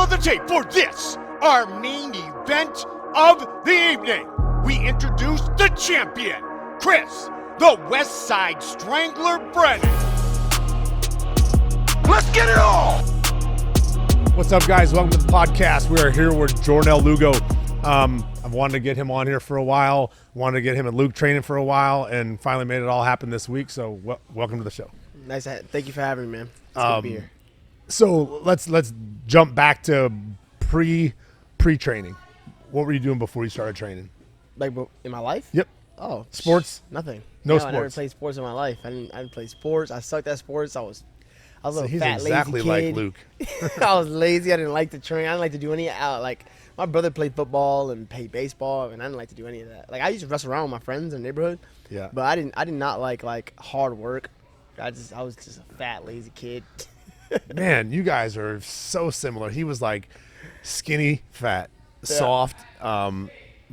the tape for this, our main event of the evening. We introduce the champion, Chris, the West Side Strangler Brennan. Let's get it all! What's up, guys? Welcome to the podcast. We are here with Jornel Lugo. I've wanted to get him on here for a while, wanted to get him at Luke training for a while, and finally made it all happen this week. So welcome to the show. Nice. Thank you for having me, man. It's good to be here. So let's jump back to pre-training. What were you doing before you started training? Like in my life? Yep. Oh, sports? Nothing. No sports. I never played sports in my life. I didn't play sports. I sucked at sports. I was a little he's fat, exactly lazy kid. like Luke. I was lazy. I didn't like to train. I didn't like to do any like. My brother played football and played baseball, and I didn't like to do any of that. Like I used to wrestle around with my friends in the neighborhood. Yeah. But I did not like hard work. I was just a fat, lazy kid. Man, you guys are so similar. He was like skinny, fat, soft,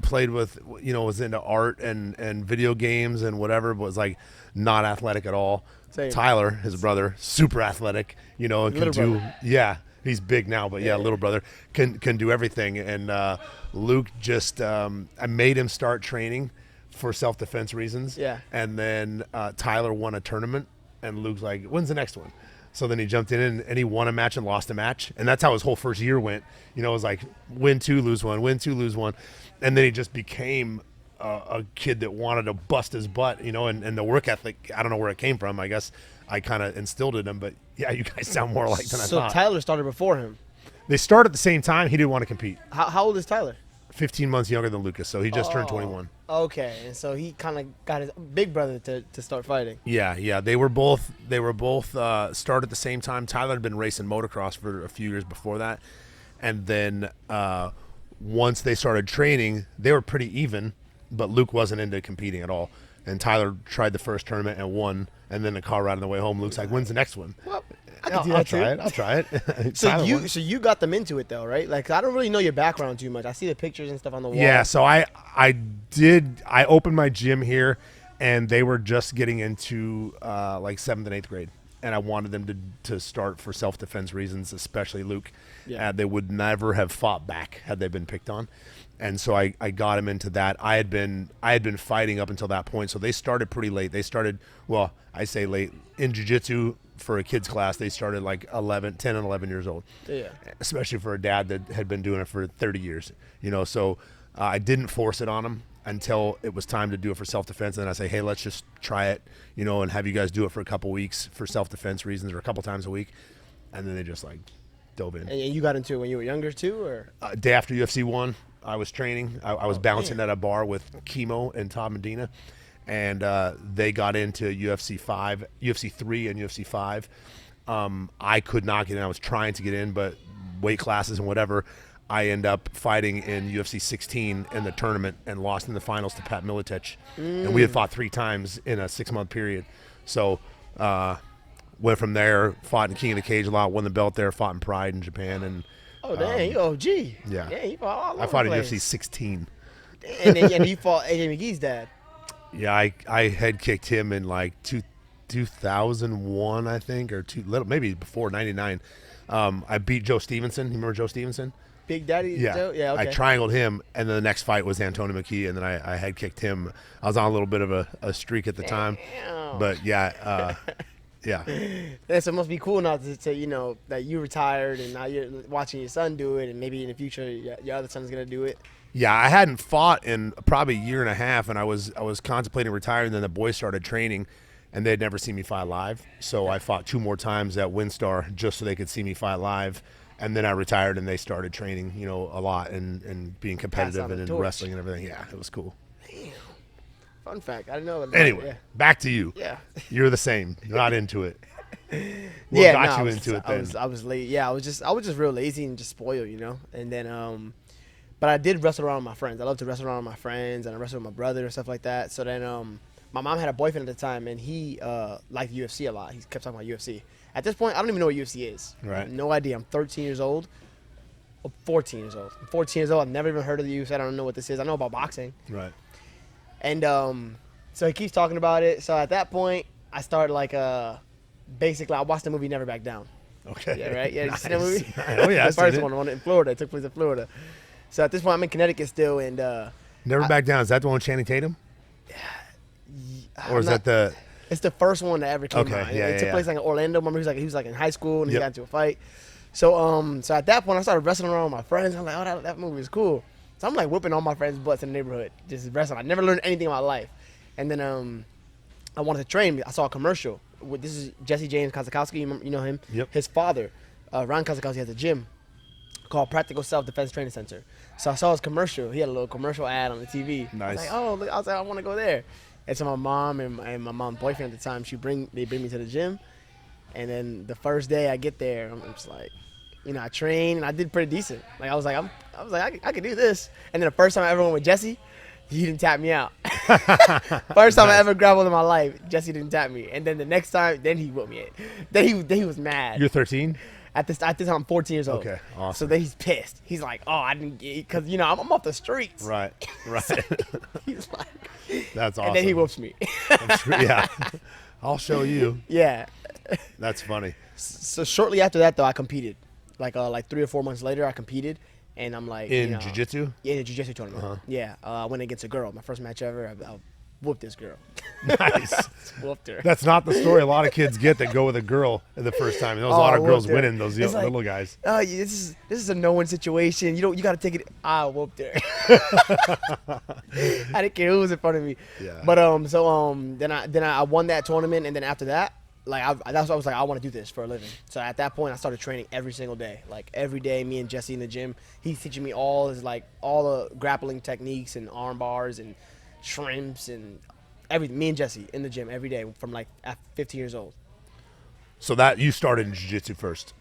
played with, was into art and video games and whatever, but was like not athletic at all. Same. Tyler, his brother, super athletic, and can do, brother. He's big now, but little brother can do everything. And Luke just, I made him start training for self-defense reasons. Yeah. And then Tyler won a tournament, and Luke's like, when's the next one? So then he jumped in and he won a match and lost a match. And that's how his whole first year went. It was like win two, lose one, win two, lose one. And then he just became a kid that wanted to bust his butt, and the work ethic, I don't know where it came from. I guess I kind of instilled in him. But, yeah, you guys sound more alike than I thought. So Tyler started before him. They started at the same time. He didn't want to compete. How old is Tyler? 15 months younger than Lucas, so he just turned 21. Okay, and so he kind of got his big brother to start fighting. Yeah. They were both started at the same time. Tyler had been racing motocross for a few years before that, and then once they started training, they were pretty even, but Luke wasn't into competing at all. And Tyler tried the first tournament and won, and then the car ride on the way home. Luke's like, "When's the next one?" Well, I'll try it. So you got them into it though, right? Like I don't really know your background too much. I see the pictures and stuff on the wall. Yeah, so I opened my gym here, and they were just getting into like 7th and 8th grade, and I wanted them to start for self-defense reasons, especially Luke. Yeah. They would never have fought back had they been picked on, and so I got him into that. I had been fighting up until that point, so they started pretty late. They started, well, I say late in jiu-jitsu. For a kids class, they started like 10 and 11 years old. Yeah. Especially for a dad that had been doing it for 30 years, so I didn't force it on them until it was time to do it for self-defense. And then I say, hey, let's just try it, and have you guys do it for a couple weeks for self-defense reasons or a couple times a week. And then they just like dove in. And you got into it when you were younger too, or? Day after UFC 1, I was training. I was bouncing at a bar with Chemo and Todd Medina. And they got into UFC 3 and UFC 5. I could not get in. I was trying to get in, but weight classes and whatever, I end up fighting in UFC 16 in the tournament and lost in the finals to Pat Miletich. And we had fought 3 times in a 6-month period. So went from there, fought in King of the Cage a lot, won the belt there, fought in Pride in Japan. And dang, you OG. Yeah. Dang, you fought all over I fought in the place. UFC 16. And you fought AJ McGee's dad. Yeah, I head kicked him in like 2001, I think, or maybe before 99. I beat Joe Stevenson. You remember Joe Stevenson? Big Daddy Yeah. Joe? Yeah, okay. I triangled him, and then the next fight was Antonio McKee, and then I head kicked him. I was on a little bit of a streak at the time. But yeah. Yeah, so it must be cool now to that you retired and now you're watching your son do it, and maybe in the future your other son's gonna do it. Yeah, I hadn't fought in probably a year and a half, and I was contemplating retiring. Then the boys started training, and they'd never seen me fight live. So I fought 2 more times at WinStar just so they could see me fight live. And then I retired, and they started training, a lot and being competitive and in wrestling and everything. Yeah, it was cool. Damn. Fun fact, I didn't know. Anyway, back to you. Yeah. You're the same. You're not into it. What got you into it then? I was late. Yeah, I was just real lazy and just spoiled, And then but I did wrestle around with my friends. I love to wrestle around with my friends, and I wrestled with my brother and stuff like that. So then my mom had a boyfriend at the time, and he liked UFC a lot. He kept talking about UFC. At this point, I don't even know what UFC is. Right. I have no idea. I'm 13 years old. 14 years old. I'm 14 years old. I've never even heard of the UFC. I don't know what this is. I know about boxing. Right. And so he keeps talking about it. So at that point, I started basically I watched the movie Never Back Down. Okay. Yeah, right. Yeah, Nice. you seen that movie? Oh yeah, The I first seen it. one, the one in Florida. It took place in Florida. So at this point, I'm in Connecticut still, and Never Back Down. Is that the one with Channing Tatum? Or is that the? It's the first one that ever came Okay, out. yeah, It yeah, took yeah. place like in Orlando. Remember, he was like in high school and he Yep. got into a fight. So so at that point, I started wrestling around with my friends. I'm like, oh, that movie was cool. So I'm like whooping all my friends' butts in the neighborhood, just wrestling. I never learned anything in my life. And then I wanted to train. I saw a commercial. This is Jesse James Kozakowski. You know him? Yep. His father, Ron Kozakowski, has a gym called Practical Self Defense Training Center. So I saw his commercial. He had a little commercial ad on the TV. Nice. I was like, oh, look, I want to go there. And so my mom and my mom's boyfriend at the time, they bring me to the gym. And then the first day I get there, I'm just like, I trained and I did pretty decent. Like I was like, I could do this. And then the first time I ever went with Jesse, he didn't tap me out. First time I ever grappled in my life, Jesse didn't tap me. And then the next time, then he whooped me. Then he was mad. You're 13. At this time, I'm 14 years old. Okay, awesome. So then he's pissed. He's like, oh, I didn't get, because I'm off the streets. Right. Right. He's like, That's awesome. and then he whoops me. Yeah. I'll show you. Yeah. That's funny. So shortly after that, though, I competed. Like 3 or 4 months later, I competed, and I'm like In jiu-jitsu? Yeah, in a jiu-jitsu tournament. Uh-huh. Yeah, I went against a girl. My first match ever. I whooped this girl. Nice. Whooped her. That's not the story a lot of kids get that go with a girl the first time. There's a lot I of girls whooped her. winning those It's like, little guys. Oh, yeah, this is a no-win situation. You got to take it. I whooped her. I didn't care who was in front of me. Yeah. But then I won that tournament, and then after that, that's what I was like, I want to do this for a living. So at that point, I started training every single day. Like every day, me and Jesse in the gym. He's teaching me all the grappling techniques and arm bars and shrimps and everything. Me and Jesse in the gym every day from at 15 years old. So that you started in jiu-jitsu first.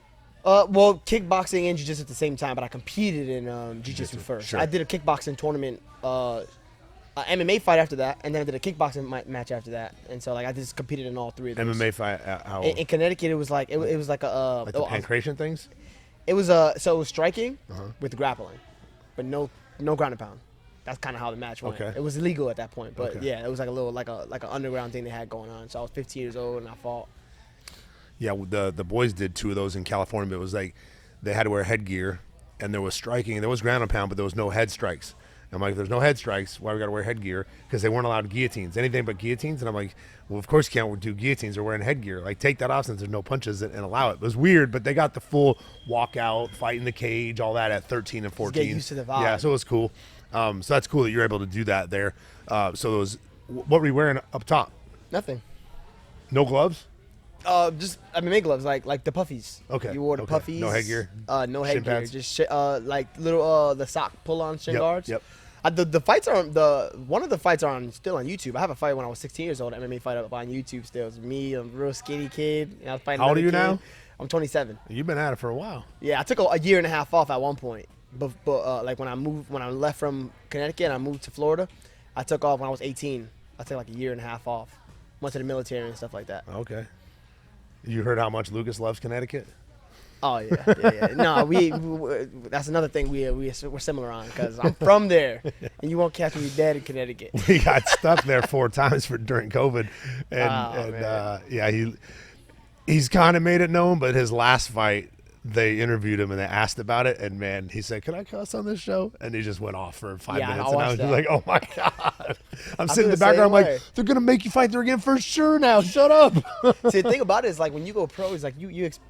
Well, kickboxing and jiu-jitsu at the same time, but I competed in jiu-jitsu first. Sure. I did a kickboxing tournament, MMA fight after that, and then I did a kickboxing match after that. And so I just competed in all three of those. MMA fight. How? In Connecticut, it was like it was like a Like the pancration things? it was so it was striking with grappling, but no ground and pound. That's kind of how the match went. Okay. It was illegal at that point, but Okay. yeah, it was like a little like an underground thing they had going on. So I was 15 years old and I fought. Yeah, the boys did 2 of those in California. But it was like they had to wear headgear, and there was striking. There was ground and pound, but there was no head strikes. I'm like, if there's no head strikes, why we got to wear headgear? Because they weren't allowed guillotines, anything but guillotines. And I'm like, well, of course you can't do guillotines or wearing headgear. Like, take that off since there's no punches and allow it. It was weird, but they got the full walkout, fight in the cage, all that at 13 and 14. get used to the vibe. Yeah, so it was cool. So that's cool that you're able to do that there. So those, what were you wearing up top? Nothing. No gloves? Just MMA gloves, like the puffies. Okay, You wore the okay. puffies. No headgear? No Shin headgear. pads? Just like little the sock pull-on shin Yep, guards. yep. The fights are one of the fights are still on YouTube. I have a fight when I was 16 years old. MMA fight up on YouTube still. It's me, a real skinny kid. And I was fighting How old are another you kid. now? I'm 27. You've been at it for a while. Yeah, I took a year and a half off at one point. But when I left from Connecticut and I moved to Florida, I took off when I was 18. I took like a year and a half off. Went to the military and stuff like that. Okay. You heard how much Lucas loves Connecticut? Oh yeah. No, we that's another thing we're similar on because I'm from there, and you won't catch me dead in Connecticut. We got stuck there 4 times during COVID, and man. yeah, he's kind of made it known. But his last fight, they interviewed him and they asked about it, and man, he said, "Can I cuss on this show?" And he just went off for 5 Yeah, minutes, I and I was watched just that. like, "Oh my god!" I'm sitting in the the same background, I'm like, way. "They're gonna make you fight there again for sure now. Shut up." See, the thing about it is like when you go pro, it's like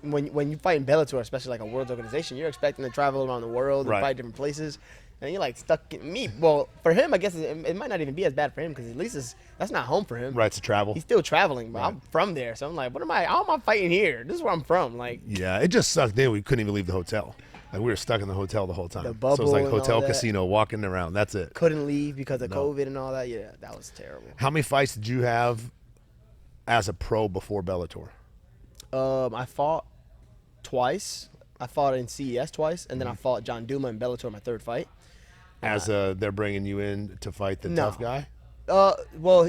when you fight in Bellator, especially like a world organization, you're expecting to travel around the world and Right. fight different places, and you're like stuck in me. Well, for him, I guess it might not even be as bad for him because at least that's not home for him. Right to travel. He's still traveling, but Right. I'm from there, so I'm like, how am I fighting here? This is where I'm from. Like, Yeah, it just sucked. Then we couldn't even leave the hotel. Like we were stuck in the hotel the whole time. The So it bubble was like and all hotel, that. casino, walking around. That's it. couldn't leave because of No. COVID and all that. Yeah, that was terrible. How many fights did you have as a pro before Bellator? I fought twice. I fought in CES twice, and then Mm-hmm. I fought John Duma in Bellator, my third fight. As they're bringing you in to fight the No. tough guy? Well,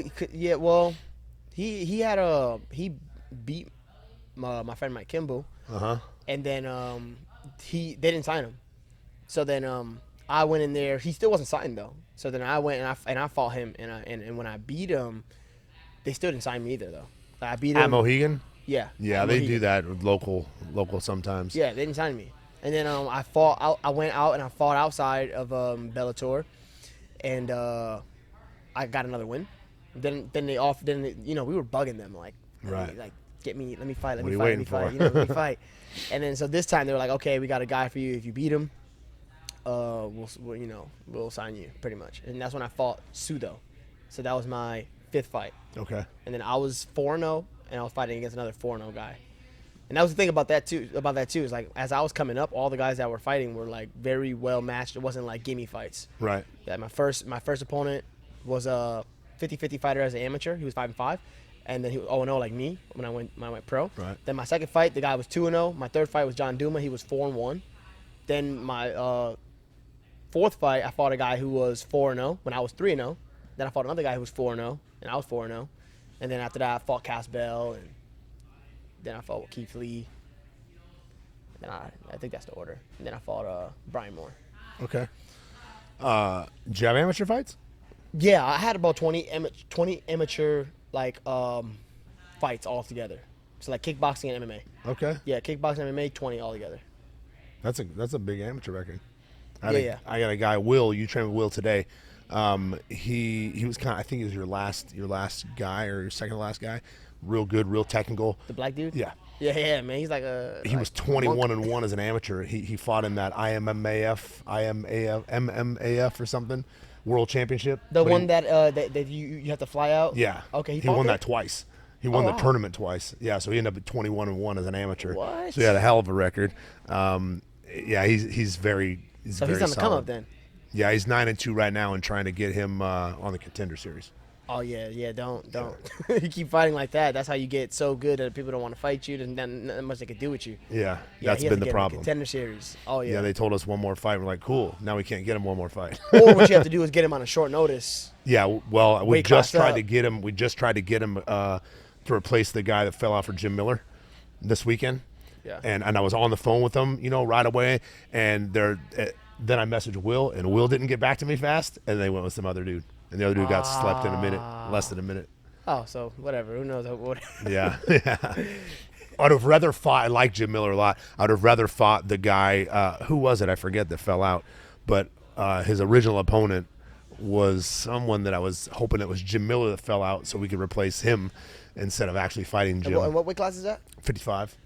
he beat my friend Mike Kimball, Uh-huh. and then they didn't sign him. So then I went in there. He still wasn't signed though. So then I went and I fought him, and when I beat him, they still didn't sign me either though. I beat him At Mohegan? Yeah. Yeah, in they Mohegan. do that with local sometimes. Yeah, they didn't sign me. And then I went out and I fought outside of Bellator, and I got another win. Then we were bugging them like, Right. like let me fight, let What are me you fight, waiting let me fight, for? let me fight. And then so this time they were like, okay, we got a guy for you. If you beat him, we'll sign you pretty much. And that's when I fought Sudo. So that was my 5th fight. Okay. And then I was 4-0, and I was fighting against another 4-0 guy. And that was the thing about that too. Is like as I was coming up, all the guys that were fighting were like very well matched. It wasn't like gimme fights. Right. Yeah, my first opponent was a 50-50 fighter as an amateur. He was 5-5, and then he was 0-0 like me when I went pro. Right. Then my second fight, the guy was 2-0. My third fight was John Duma. He was 4-1. Then my fourth fight, I fought a guy who was 4-0 when I was 3-0. Then I fought another guy who was 4-0, and I was 4-0. And then after that, I fought Cass Bell, and then I fought with Keith Lee. And I think that's the order. And then I fought Brian Moore. Okay. Do you have amateur fights? Yeah, I had about 20 amateur like fights all together. So like kickboxing and MMA. Okay. Yeah, kickboxing and MMA, 20 all together. That's a big amateur record. I got a guy, Will. You trained with Will today. He was I think he was your last guy or your second to last guy. Real good, real technical. The black dude? Yeah. Yeah, man. He's like He was 21-1 as an amateur. He fought in that IMMAF or something world championship. The one that you have to fly out. Yeah. Okay. He won that twice. He won the wow. tournament twice. Yeah. So he ended up at 21-1 as an amateur. What? So he had a hell of a record. Yeah. He's very. So very he's on the come solid. up then. Yeah, he's 9-2 right now, and trying to get him on the Contender Series. Oh yeah. Don't. You keep fighting like that. That's how you get so good that people don't want to fight you. There's not much they can do with you. Yeah, Yeah, that's he has been to the get in problem. Contender Series. Oh yeah. Yeah, they told us one more fight. We're like, cool. Now we can't get him one more fight. Or what you have to do is get him on a short notice. Yeah, well, we Weight just class tried up. to get him. We just tried to get him to replace the guy that fell out for Jim Miller this weekend. Yeah. And I was on the phone with him, right away. And then I messaged Will, and Will didn't get back to me fast. And they went with some other dude, and the other dude got slept in a minute, less than a minute. Oh, so whatever. Who knows what? Yeah. I'd have rather fought. I like Jim Miller a lot. I'd have rather fought the guy. Who was it? I forget that fell out. But his original opponent was someone that I was hoping it was Jim Miller that fell out, so we could replace him instead of actually fighting Jim. And what weight class is that? 55.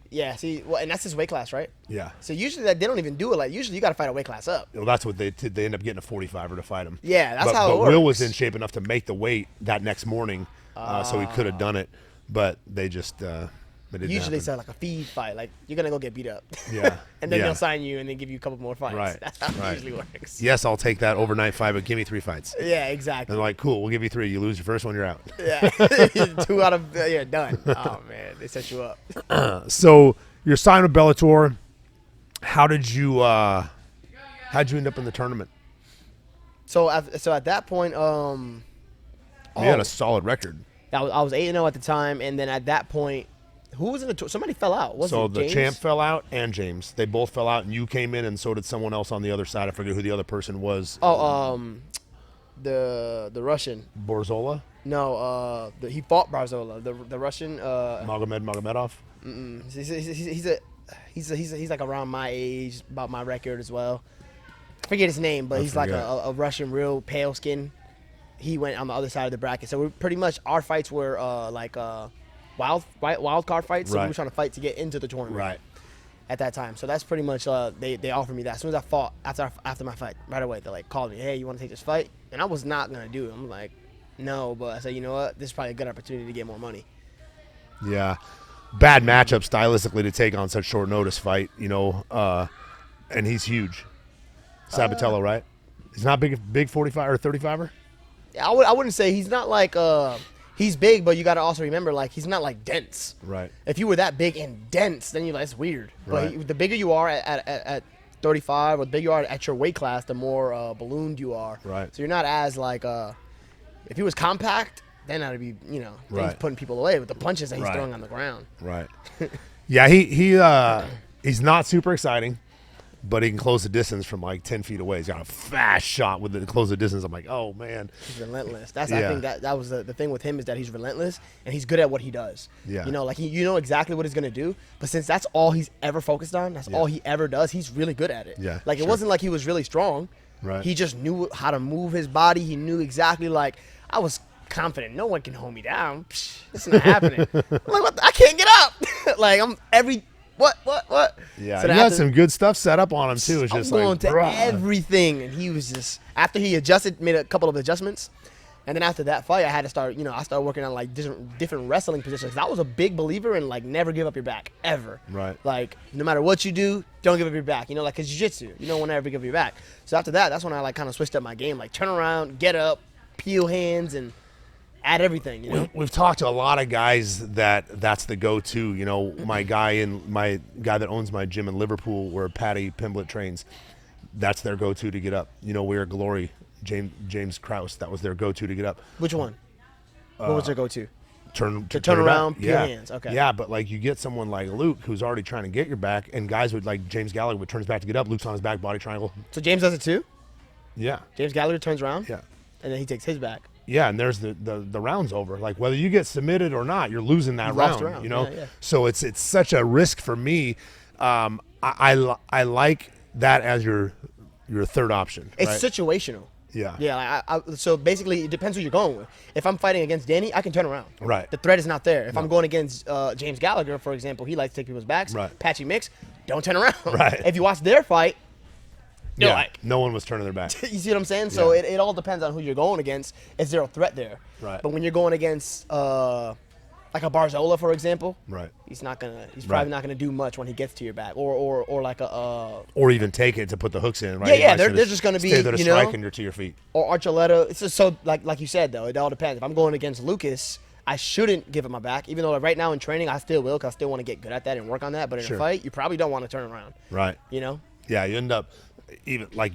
Yeah. See, and that's his weight class, right? Yeah. So usually they don't even do it. Like usually you got to fight a weight class up. Well, that's what they end up getting a 45er to fight him. Yeah, that's but, how it but works. Will was in shape enough to make the weight that next morning, so he could have done it. But they just it didn't Usually happen. it's like a feed fight. Like you're gonna go get beat up. Yeah. And then Yeah. they'll sign you and then give you a couple more fights. Right. That's how Right. it usually works. Yes, I'll take that overnight fight, but give me 3 fights. Yeah, And exactly. they're like, cool, we'll give you 3. You lose your first one, you're out. Yeah. 2 out of done. Oh man, they set you up. So you're signed with Bellator. How'd you end up in the tournament? So at that point, You had a solid record. I was 8-0 at the time, and then at that point, who was in the somebody fell out? Was So it the James? champ fell out and James. They both fell out, and you came in, and so did someone else on the other side. I forget who the other person was. Oh, the Russian. Borzola? No, he fought Barzola. The Russian. Magomedov? He's like around my age, about my record as well. I forget his name, but he's like a Russian, real pale skin. He went on the other side of the bracket, so we pretty much our fights were wild card fights. So we Right. were trying to fight to get into the tournament. Right. At that time, so that's pretty much they offered me that. As soon as I fought after my fight, right away they like called me, hey, you want to take this fight? And I was not gonna do it. I'm like, no, but I said, you know what? This is probably a good opportunity to get more money. Yeah. Bad matchup stylistically to take on such short notice fight, and he's huge. Sabatello, right? He's not big 45 or 35er? I wouldn't say he's not like he's big, but you got to also remember like he's not like dense. Right. If you were that big and dense, then you're like, it's weird. Right. But the bigger you are at 35, or the bigger you are at your weight class, the more ballooned you are. Right. So you're not as like if he was compact, then that'd be then he's Right. putting people away with the punches that he's Right. throwing on the ground. Right. Yeah, he's not super exciting. but he can close the distance from like 10 feet away. He's got a fast shot with the close the distance. I'm like, oh man, he's relentless. I think that was the thing with him, is that he's relentless and he's good at what he does. Yeah. You know, like you know exactly what he's gonna do, but since that's all he's ever focused on, that's all he ever does, he's really good at it. Yeah, Like it wasn't like he was really strong. Right. He just knew how to move his body. He knew exactly, like, I was confident no one can hold me down. Psh, it's not happening. I'm like, what? I can't get up. Like I'm every. What? Yeah, So you had some good stuff set up on him too. It's just going like to everything, and he was just, after he made a couple of adjustments, and then after that fight, I had to start. I started working on like different wrestling positions. I was a big believer in like never give up your back ever. Right. Like no matter what you do, don't give up your back. Like cause jiu-jitsu, you don't want to ever give up your back. So after that, that's when I like kind of switched up my game. Like turn around, get up, peel hands, and add everything. We've talked to a lot of guys that's the go-to. My guy that owns my gym in Liverpool, where Patty Pimblett trains, that's their go-to to get up. We're Glory, James Krause, that was their go-to to get up. Which one? What was their go-to? Turn around, back. peel hands. Okay. Yeah, but like you get someone like Luke who's already trying to get your back, and guys would like James Gallagher would turn his back to get up. Luke's on his back, body triangle. So James does it too? Yeah. James Gallagher turns around? Yeah. And then he takes his back. Yeah, and there's the round's over. Like whether you get submitted or not, you're losing that round. Yeah. So it's such a risk for me. I like that as your third option. It's right? situational. Yeah. Yeah. So basically, it depends who you're going with. If I'm fighting against Danny, I can turn around. Right. The threat is not there. If I'm going against James Gallagher, for example, he likes to take people's backs. Right. Patchy Mix, don't turn around. Right. If you watch their fight, you're like, no one was turning their back. you see what I'm saying? So it all depends on who you're going against. Is there a threat there? Right. But when you're going against like a Barzola, for example, Right. he's probably not gonna do much when he gets to your back, or like a or even take it to put the hooks in. Right. Yeah. They're just gonna be stay there to strike and you're to your feet. Or Archuleta. So like you said though, it all depends. If I'm going against Lucas, I shouldn't give him my back, even though right now in training I still will, because I still want to get good at that and work on that. But in a fight, you probably don't want to turn around. Right. Yeah, you end up even like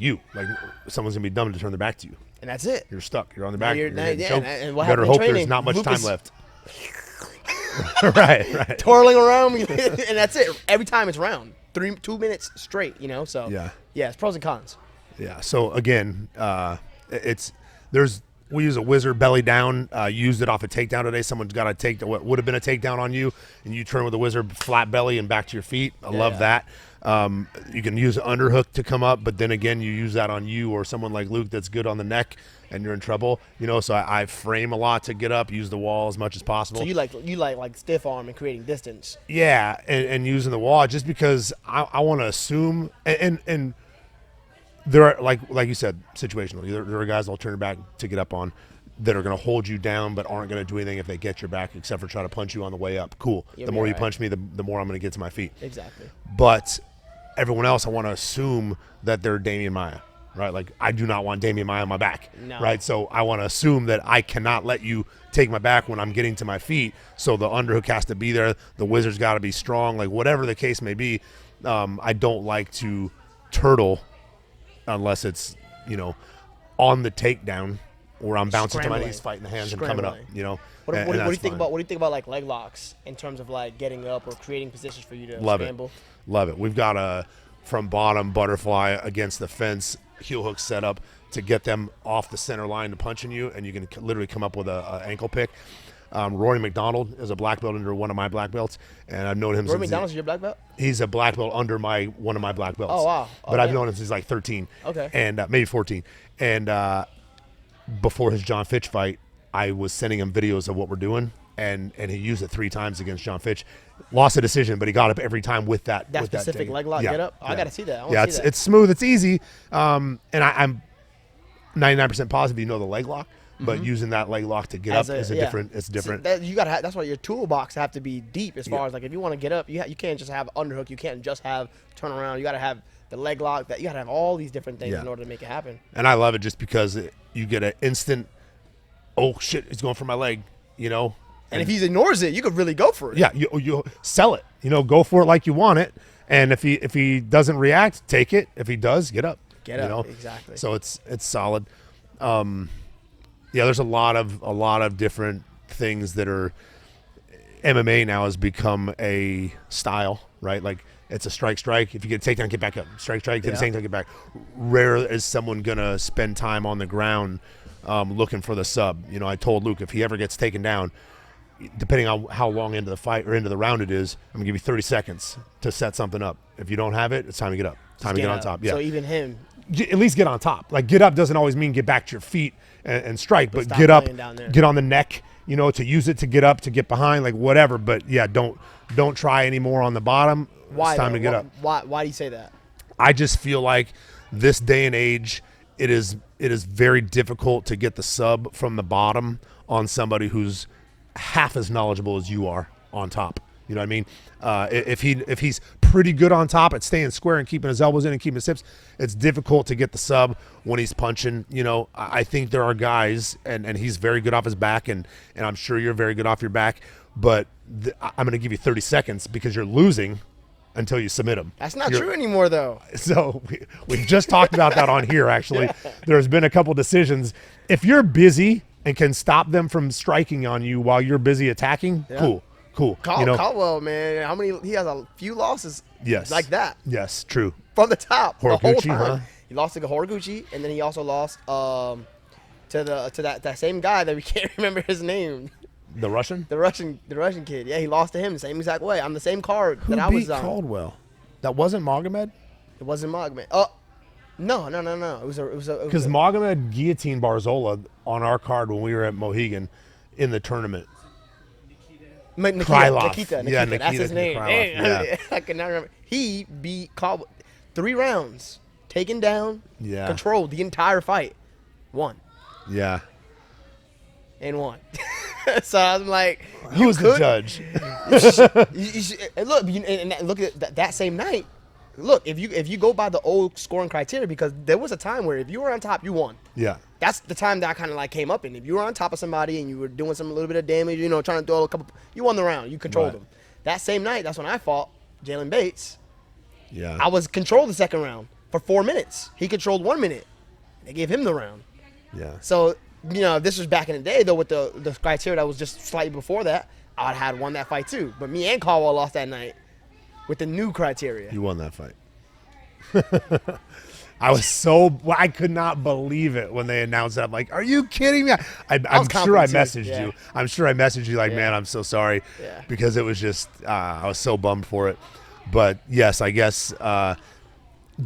someone's gonna be dumb to turn their back to you, and that's it. You're stuck. You're on the back. And what better happened in hope training, there's not much Lucas, time left. right. Twirling around, and that's it. Every time it's round, 2 minutes straight. So yeah, it's pros and cons. Yeah. So again, we use a wizard belly down. Used it off a takedown today. Someone's got a take what would have been a takedown on you, and you turn with a wizard flat belly and back to your feet. I love that. You can use an underhook to come up, but then again, you use that on you or someone like Luke that's good on the neck, and you're in trouble. So I frame a lot to get up, use the wall as much as possible. So you like stiff arm and creating distance. Yeah, and using the wall just because I want to assume and there are like you said, situational. There are guys that'll turn back to get up on that are going to hold you down but aren't going to do anything if they get your back except for try to punch you on the way up. Cool. The more you punch me, the more I'm going to get to my feet. Exactly. But everyone else, I want to assume that they're Damian Maia, right? Like I do not want Damian Maia on my back, right? So I want to assume that I cannot let you take my back when I'm getting to my feet. So the underhook has to be there. The wizard's got to be strong. Like whatever the case may be, I don't like to turtle unless it's on the takedown where I'm bouncing to my knees, fighting the hands and coming up. What do you think about? What do you think about like leg locks in terms of like getting up or creating positions for you to scramble? Love it. We've got a from bottom butterfly against the fence heel hook set up to get them off the center line to punching you, and you can literally come up with a ankle pick. Rory McDonald is a black belt under one of my black belts, and I've known him Rory since McDonald's your black belt? He's a black belt under one of my black belts. Oh, wow. But I've known him since like 13. Okay. And maybe 14. And before his John Fitch fight, I was sending him videos of what we're doing, and he used it 3 times against John Fitch. Lost a decision, but he got up every time with that specific leg lock get up. I got to see that. It's smooth, it's easy, and I'm 99% positive the leg lock. But using that leg lock to get up is different. It's different. So you got that's why your toolbox have to be deep as far as like if you want to get up, you can't just have underhook. You can't just have turn around. You got to have the leg lock. You got to have all these different things in order to make it happen. And I love it just because you get an instant. Oh shit! It's going for my leg. And if he ignores it, you could really go for it. Yeah, you sell it. Go for it like you want it. And if he doesn't react, take it. If he does, get up. Get up. Exactly. So it's solid. Yeah, there's a lot of different things that are MMA now has become a style, right? Like It's a strike. If you get a takedown, get back up. Strike, get a takedown, get back. Rare is someone going to spend time on the ground looking for the sub. You know, I told Luke if he ever gets taken down, depending on how long into the fight or into the round it is, I'm going to give you 30 seconds to set something up. If you don't have it, it's time to get up. Time to get on top. Yeah. So even him. At least get on top. Like, get up doesn't always mean get back to your feet and strike, but stop get up, laying down there. get on the neck, you know, to use it to get up, to get behind, like whatever. But, yeah, don't try anymore on the bottom. Why? It's time though? to get up. Why do you say that? I just feel like this day and age, it is very difficult to get the sub from the bottom on somebody who's half as knowledgeable as you are on top. You know what I mean? If he's pretty good on top at staying square and keeping his elbows in and keeping his hips, it's difficult to get the sub when he's punching. You know, I think there are guys, and he's very good off his back, and I'm sure you're very good off your back, but I'm going to give you 30 seconds because you're losing until you submit him. That's not true anymore, though. So we've just talked about that on here, actually. There's been a couple decisions. If you're busy and can stop them from striking on you while you're busy attacking, cool. You know, Caldwell, man, he has a few losses like that. Yes, true. From the top. The whole Horiguchi, time. huh? He lost to Horiguchi, and then he also lost to that same guy that we can't remember his name. The Russian? The Russian kid. Yeah, he lost to him the same exact way on the same card Who that I was beat on. Caldwell? That wasn't Magomed? It wasn't Magomed. Oh, no. It was Because Magomed guillotined Barzola on our card when we were at Mohegan in the tournament. Nikita. Yeah, That's his name. Krylov, yeah. I cannot remember. He beat Caldwell 3 rounds, taken down, controlled the entire fight, won. Yeah. And won. So I'm like, who's the judge? And look at that same night. Look, if you go by the old scoring criteria, because there was a time where if you were on top, you won. Yeah. That's the time that I kind of like came up in. If you were on top of somebody and you were doing a little bit of damage, you know, trying to throw a couple, you won the round. You controlled them. That same night, that's when I fought Jalen Bates. Yeah. I was controlled the second round for 4 minutes. He controlled 1 minute. They gave him the round. Yeah. So, you know, this was back in the day, though, with the criteria that was just slightly before that, I'd had won that fight, too. But me and Caldwell lost that night with the new criteria. You won that fight. I could not believe it when they announced that. I'm like, are you kidding me? I'm sure I messaged you. I'm sure I messaged you like, man, I'm so sorry. Yeah. Because it was just, I was so bummed for it. But yes, I guess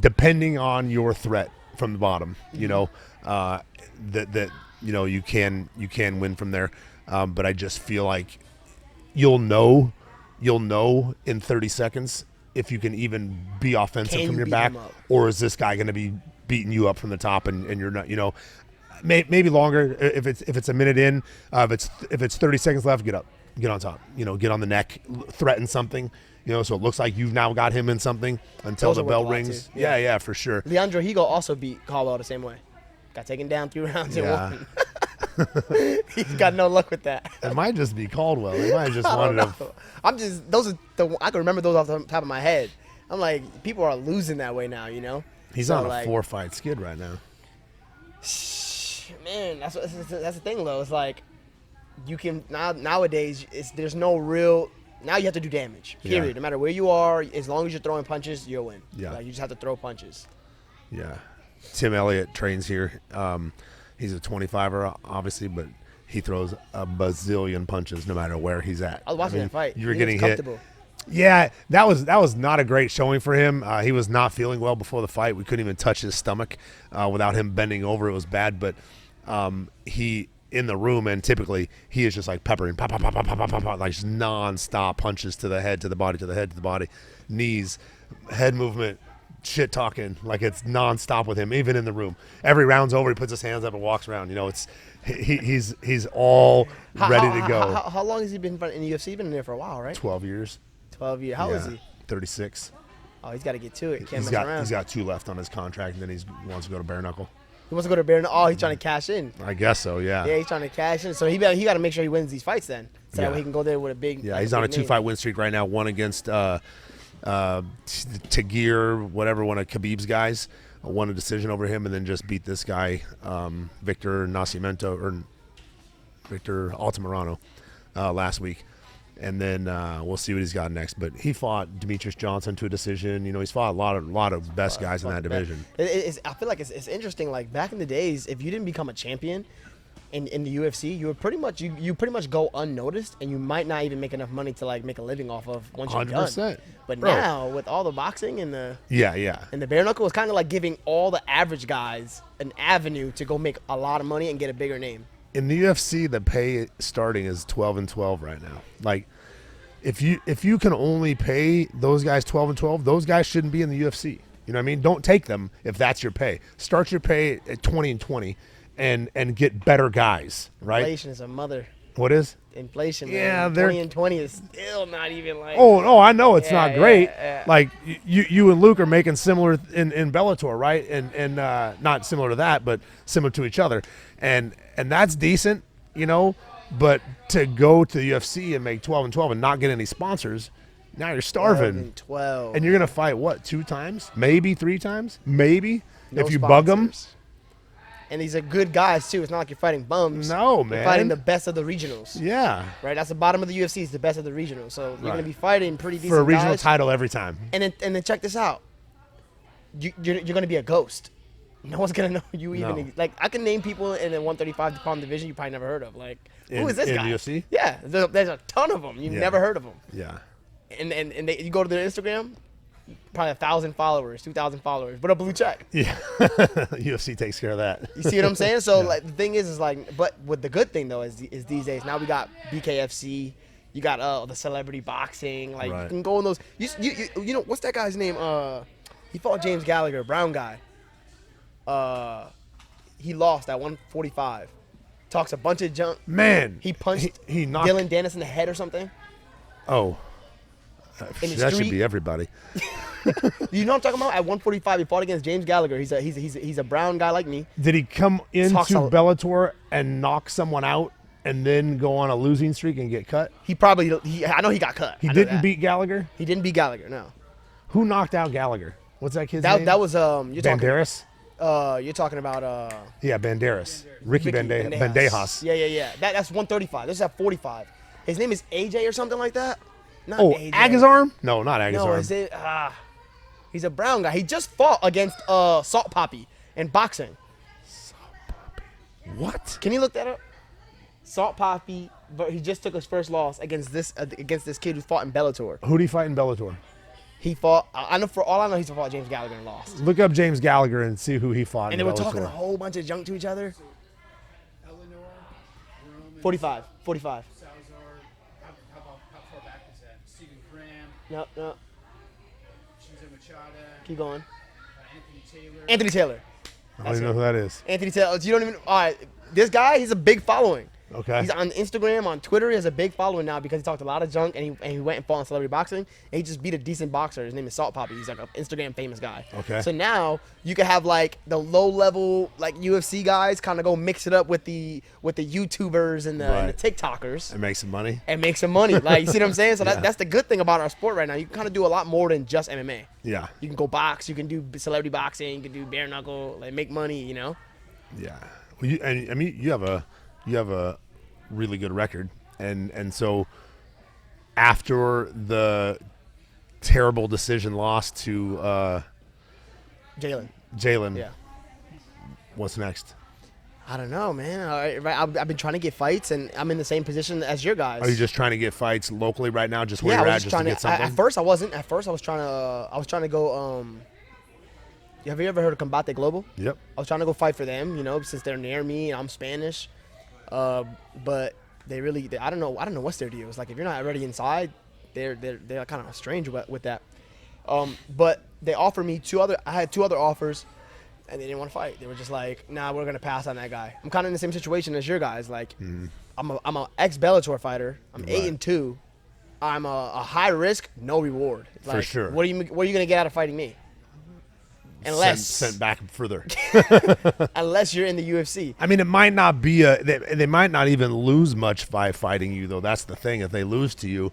depending on your threat from the bottom, you know, that you know, you can win from there. But I just feel like you'll know in 30 seconds if you can even be offensive from your back, or is this guy going to be beating you up from the top and you're not, you know, maybe longer if it's a minute in, if it's 30 seconds left, get up, get on top, you know, get on the neck, threaten something, you know, so it looks like you've now got him in something until the bell rings. Yeah, for sure. Leandro Higo also beat Caldwell the same way. Got taken down 3 rounds and won. He's got no luck with that. It might just be Caldwell. He might have just wanted to. I can remember those off the top of my head. I'm like, people are losing that way now, you know? He's on a 4-fight skid right now. Man, that's the thing, though. It's like, you can, nowadays, there's no real, now you have to do damage, period. Yeah. No matter where you are, as long as you're throwing punches, you'll win. Yeah. Like, you just have to throw punches. Yeah. Tim Elliott trains here. He's a 25er, obviously, but he throws a bazillion punches no matter where he's at. I was watching that fight. You were getting hit. Yeah, that was not a great showing for him. He was not feeling well before the fight. We couldn't even touch his stomach without him bending over. It was bad, but he in the room, and typically he is just like peppering, pop, pop, pop, pop, pop, pop, pop, like just nonstop punches to the head, to the body, to the head, to the body, knees, head movement. Shit talking like it's nonstop with him, even in the room. Every round's over, he puts his hands up and walks around. You know, it's he's all ready to go. How long has he been in the UFC? He's been in there for a while, right? 12 years. 12 years. How is he? 36. Oh, he's got to get to it. He's got 2 left on his contract, and then he wants to go to bare knuckle. He wants to go to bare knuckle. Oh, he's trying to cash in. I guess so. Yeah. Yeah, he's trying to cash in. So he got to make sure he wins these fights then, so that way he can go there with a big. Yeah, he's on a 2-fight win streak right now. One against. Tagir, whatever, one of Khabib's guys, won a decision over him, and then just beat this guy, Victor Altamirano, last week. And then we'll see what he's got next. But he fought Demetrius Johnson to a decision. You know, he's fought a lot of best guys in that division. I feel like it's interesting. Like back in the days, if you didn't become a champion in the UFC, you were pretty much go unnoticed, and you might not even make enough money to like make a living off of once you're 100%. done. But Bro. now with all the boxing and the Yeah. and the bare knuckle, it's kind of like giving all the average guys an avenue to go make a lot of money and get a bigger name. In the UFC, the pay starting is 12-12 right now. Like, if you can only pay those guys 12-12, those guys shouldn't be in the UFC. You know what I mean? Don't take them if that's your pay. Start your pay at 20-20, and get better guys. Right? Inflation is a mother. What is? Inflation. Yeah, man. they're 20 is still not even like. Oh, I know it's not great. Yeah. Like you and Luke are making similar in Bellator, right? And not similar to that, but similar to each other. And that's decent, you know. But to go to the UFC and make 12-12 and not get any sponsors, now you're starving. 12. And you're gonna fight what, 2 times, maybe 3 times, maybe No if you bug them. sponsors. And these are good guys too. It's not like you're fighting bums. No, You're man. fighting the best of the regionals. Yeah, Right. That's the bottom of the UFC. Is the best of the regionals. So you're Right. gonna be fighting pretty decent for a regional guys. title every time. And then check this out. You're gonna be a ghost. No one's gonna know you even No. like. I can name people in the 135 pound division you probably never heard of. Like who In- is this in guy? UFC? Yeah, there's a ton of them. You've Yeah. never heard of them. Yeah. And you go to their Instagram, probably 1,000 followers, 2,000 followers, but a blue check. Yeah. UFC takes care of that. You see what I'm saying? So like the thing is like, but what the good thing though is these days now we got BKFC, you got the celebrity boxing, like Right. you can go in those. You know what's that guy's name? He fought James Gallagher, brown guy. He lost at 145. Talks a bunch of junk. Man, He punched he knocked. Dylan Dennis in the head or something. Oh, In the that should street? be everybody. You know what I'm talking about? At 145, he fought against James Gallagher. He's a brown guy like me. Did he come into Talks a- Bellator and knock someone out and then go on a losing streak and get cut? I know he got cut. He I know didn't that. beat Gallagher? He didn't beat Gallagher. No. Who knocked out Gallagher? What's that kid's name? That was you're talking. Banderas? You're talking about Yeah, Banderas. Ricky Bandejas. Yeah. That's 135. This is at 45. His name is AJ or something like that. Not Oh, AJ. Agazarm? No, not No, Agazarm. he's a brown guy. He just fought against Salt Poppy in boxing. What? Can you look that up? Salt Poppy, but he just took his first loss against this kid who fought in Bellator. Who did he fight in Bellator? He fought. I know for all I know, he's fought James Gallagher and lost. Look up James Gallagher and see who he fought And in they were Bellator. talking a whole bunch of junk to each other. Eleanor, Roman, 45. Salazar. How far back is that? Stephen Graham, No. Shinzo Machado, Keep going. Anthony Taylor. Anthony Taylor. I don't even know who that is. Anthony Taylor. You don't even. All right. This guy, he's a big following. Okay. He's on Instagram, on Twitter. He has a big following now because he talked a lot of junk and he went and fought in celebrity boxing. And he just beat a decent boxer. His name is Salt Poppy. He's like an Instagram famous guy. Okay. So now you can have like the low level like UFC guys kind of go mix it up with the YouTubers and the Right. TikTokers And make some money? and make some money. Like you see what I'm saying? So Yeah. that's the good thing about our sport right now. You can kind of do a lot more than just MMA. Yeah. You can go box. You can do celebrity boxing. You can do bare knuckle. Like make money. You know. Yeah. Well, you have a really good record, and so after the terrible decision loss to Jalen, Yeah. what's next? I don't know, man. All right, I've been trying to get fights, and I'm in the same position as your guys. Are you just trying to get fights locally right now, just where Yeah, I you're was at, just just trying to get to. something? At first, I wasn't. At first, I was trying to go. Have you ever heard of Combate Global? Yep. I was trying to go fight for them, since they're near me and I'm Spanish. But they really, I don't know what's their deal. It's like if you're not already inside, they're kind of strange with that. But they offered me I had 2 other offers, and they didn't want to fight. They were just like, nah, we're gonna pass on that guy. I'm kind of in the same situation as your guys. Like, I'm a ex Bellator fighter. I'm 8-2. I'm a high risk, no reward. Like, sure. What are you gonna get out of fighting me? Unless sent back further. unless you're in the UFC. I mean, it might not be they might not even lose much by fighting you, though. That's the thing. If they lose to you,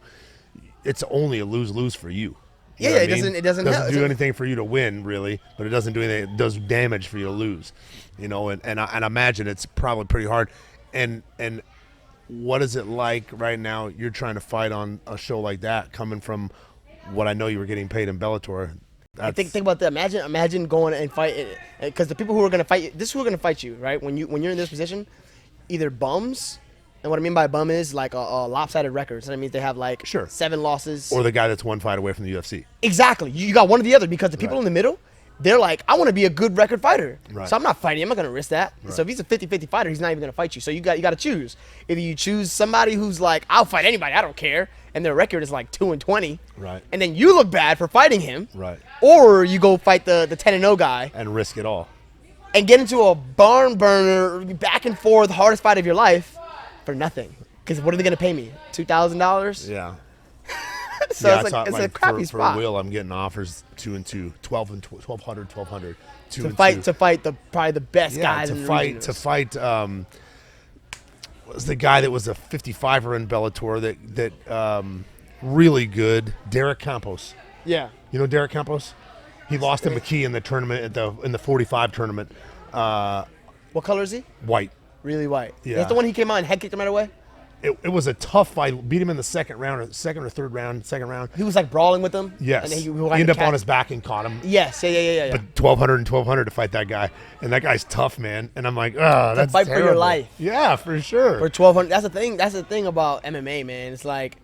it's only a lose-lose for you. You know what I mean? It doesn't help. do anything for you to win, really, but it doesn't do anything. It does damage for you to lose, and I imagine it's probably pretty hard. And what is it like right now? You're trying to fight on a show like that, coming from what I know you were getting paid in Bellator. Think about that. Imagine going and fight, because the people who are going to fight you, this is who are going to fight you, right? When you're in this position, either bums, and what I mean by bum is like a lopsided record. So that means they have like 7 losses. Or the guy that's one fight away from the UFC. Exactly. You got one or the other, because the people in the middle, they're like, I want to be a good record fighter. Right. So I'm not fighting. I'm not going to risk that. Right. So if he's a 50-50 fighter, he's not even going to fight you. So you got to choose. If you choose somebody who's like, I'll fight anybody, I don't care, and their record is like 2-20, Right. and then you look bad for fighting him, Right. or you go fight the 10-0 guy And risk it all. and get into a barn burner, back and forth, hardest fight of your life for nothing. Because what are they going to pay me? $2,000? Yeah. So Yeah, it's a crappy for spot. Will, I'm getting offers 2 and 2, 12 and 1200, 2 to and fight 2. probably the best guys to in the fight regionals. to fight was the guy that was a 55er in Bellator that really good, Derek Campos. Yeah. You know Derek Campos? He lost to McKee in the tournament in the 45 tournament. What color is he? White. Really white. Yeah. That's the one he came out and head kicked him right away? It was a tough fight. Beat him in the second or third round. He was like brawling with him? Yes. And then He he ended up on his back and caught him. Yes. Yeah. But 1200 and 1200 to fight that guy, and that guy's tough, man. And I'm like, oh, that's fight for your terrible. life. Yeah, for sure. For 1200. That's the thing. That's the thing about MMA, man. It's like,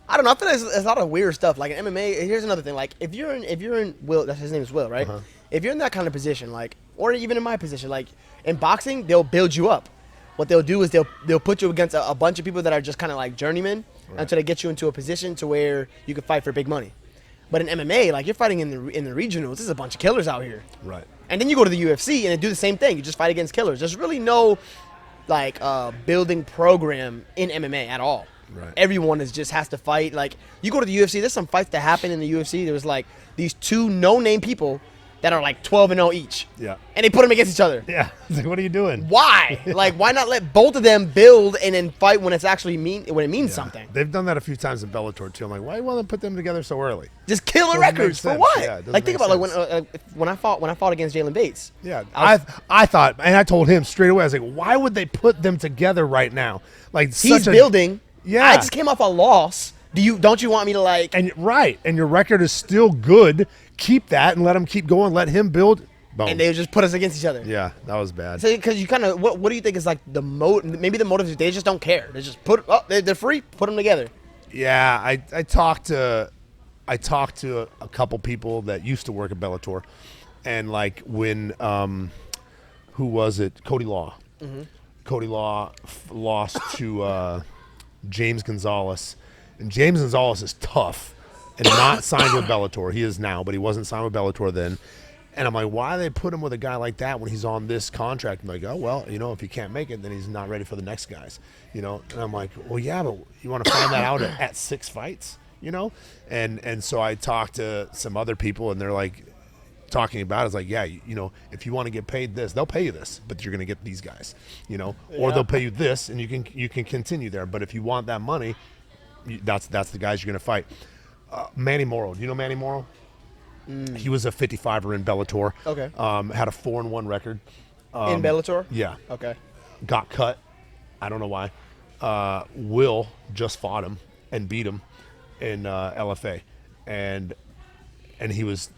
I don't know. I feel like there's a lot of weird stuff. Like in MMA, here's another thing. Like if you're in Will, that's his name is Will, right? If you're in that kind of position, like, or even in my position, like in boxing, they'll build you up. What they'll do is they'll put you against a bunch of people that are just kind of like journeymen until they get you into a position to where you can fight for big money. But in MMA, like you're fighting in the regionals, there's a bunch of killers out here. Right. And then you go to the UFC and they do the same thing. You just fight against killers. There's really no like building program in MMA at all. Right. Everyone just has to fight. Like you go to the UFC, there's some fights that happen in the UFC. There was like these 2 no-name people that are like 12-0 each. Yeah. And they put them against each other. Yeah. It's like, what are you doing? Why? Like, why not let both of them build and then fight when it's actually when it means something? They've done that a few times in Bellator too. I'm like, why do you want to put them together so early? Just kill the Doesn't make records for sense. what? Yeah, it doesn't like, think make about sense. like when I fought against Jalen Bates. Yeah, I thought, and I told him straight away. I was like, why would they put them together right now? Like He's building. Yeah. I just came off a loss. Don't you want me to like? And your record is still good. Keep that and let him keep going. Let him build. Boom. And they just put us against each other. Yeah, that was bad. So, because you kind of, what do you think is like maybe the motive is they just don't care. They just they're free, put them together. Yeah, I talked to a couple people that used to work at Bellator, and like when who was it? Cody Law. Mm-hmm. Cody Law lost to James Gonzalez, and James Gonzalez is tough and not signed with Bellator. He is now, but he wasn't signed with Bellator then. And I'm like, why do they put him with a guy like that when he's on this contract? I'm like, oh, well, if he can't make it, then he's not ready for the next guys, And I'm like, well, yeah, but you want to find that out at 6 fights, And so I talked to some other people, and they're like talking about it. It's like, yeah, if you want to get paid this, they'll pay you this, but you're going to get these guys, Or they'll pay you this, and you can continue there. But if you want that money, that's the guys you're going to fight. Manny Morrow. Do you know Manny Morrow? He was a 55er in Bellator. Okay. Had a 4-1 record. In Bellator? Yeah. Okay. Got cut. I don't know why. Will just fought him and beat him in LFA, and he was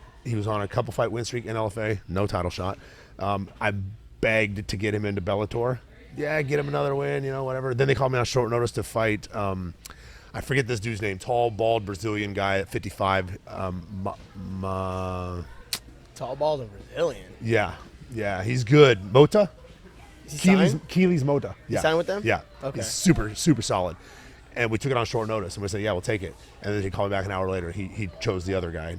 on a couple fight win streak in LFA. No title shot. I begged to get him into Bellator. Yeah, get him another win. Whatever. Then they called me on short notice to fight. I forget this dude's name. Tall, bald Brazilian guy at 55. Tall, bald, and Brazilian. Yeah, he's good. Mota? Keely's Mota. Yeah. You signed with them? Yeah. Okay. He's super, super solid. And we took it on short notice, and we said, yeah, we'll take it. And then he called me back an hour later. He chose the other guy.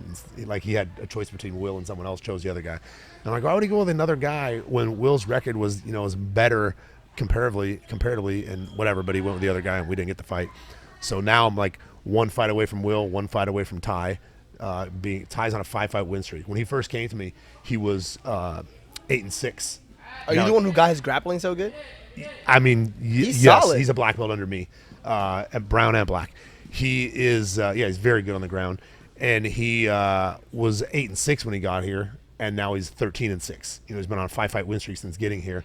He had a choice between Will and someone else, chose the other guy. And I'm like, why would he go with another guy when Will's record was better comparatively and whatever, but he went with the other guy, and we didn't get the fight. So now I'm like 1 fight away from Will, 1 fight away from Ty. Ty's on a 5-fight win streak. When he first came to me, he was 8-6. Are you the one who got his grappling so good? I mean, He's yes, solid. he's a black belt under me, brown and black. He is, he's very good on the ground, and he was 8-6 when he got here, and now he's 13-6. You know, he's been on a 5-fight win streak since getting here.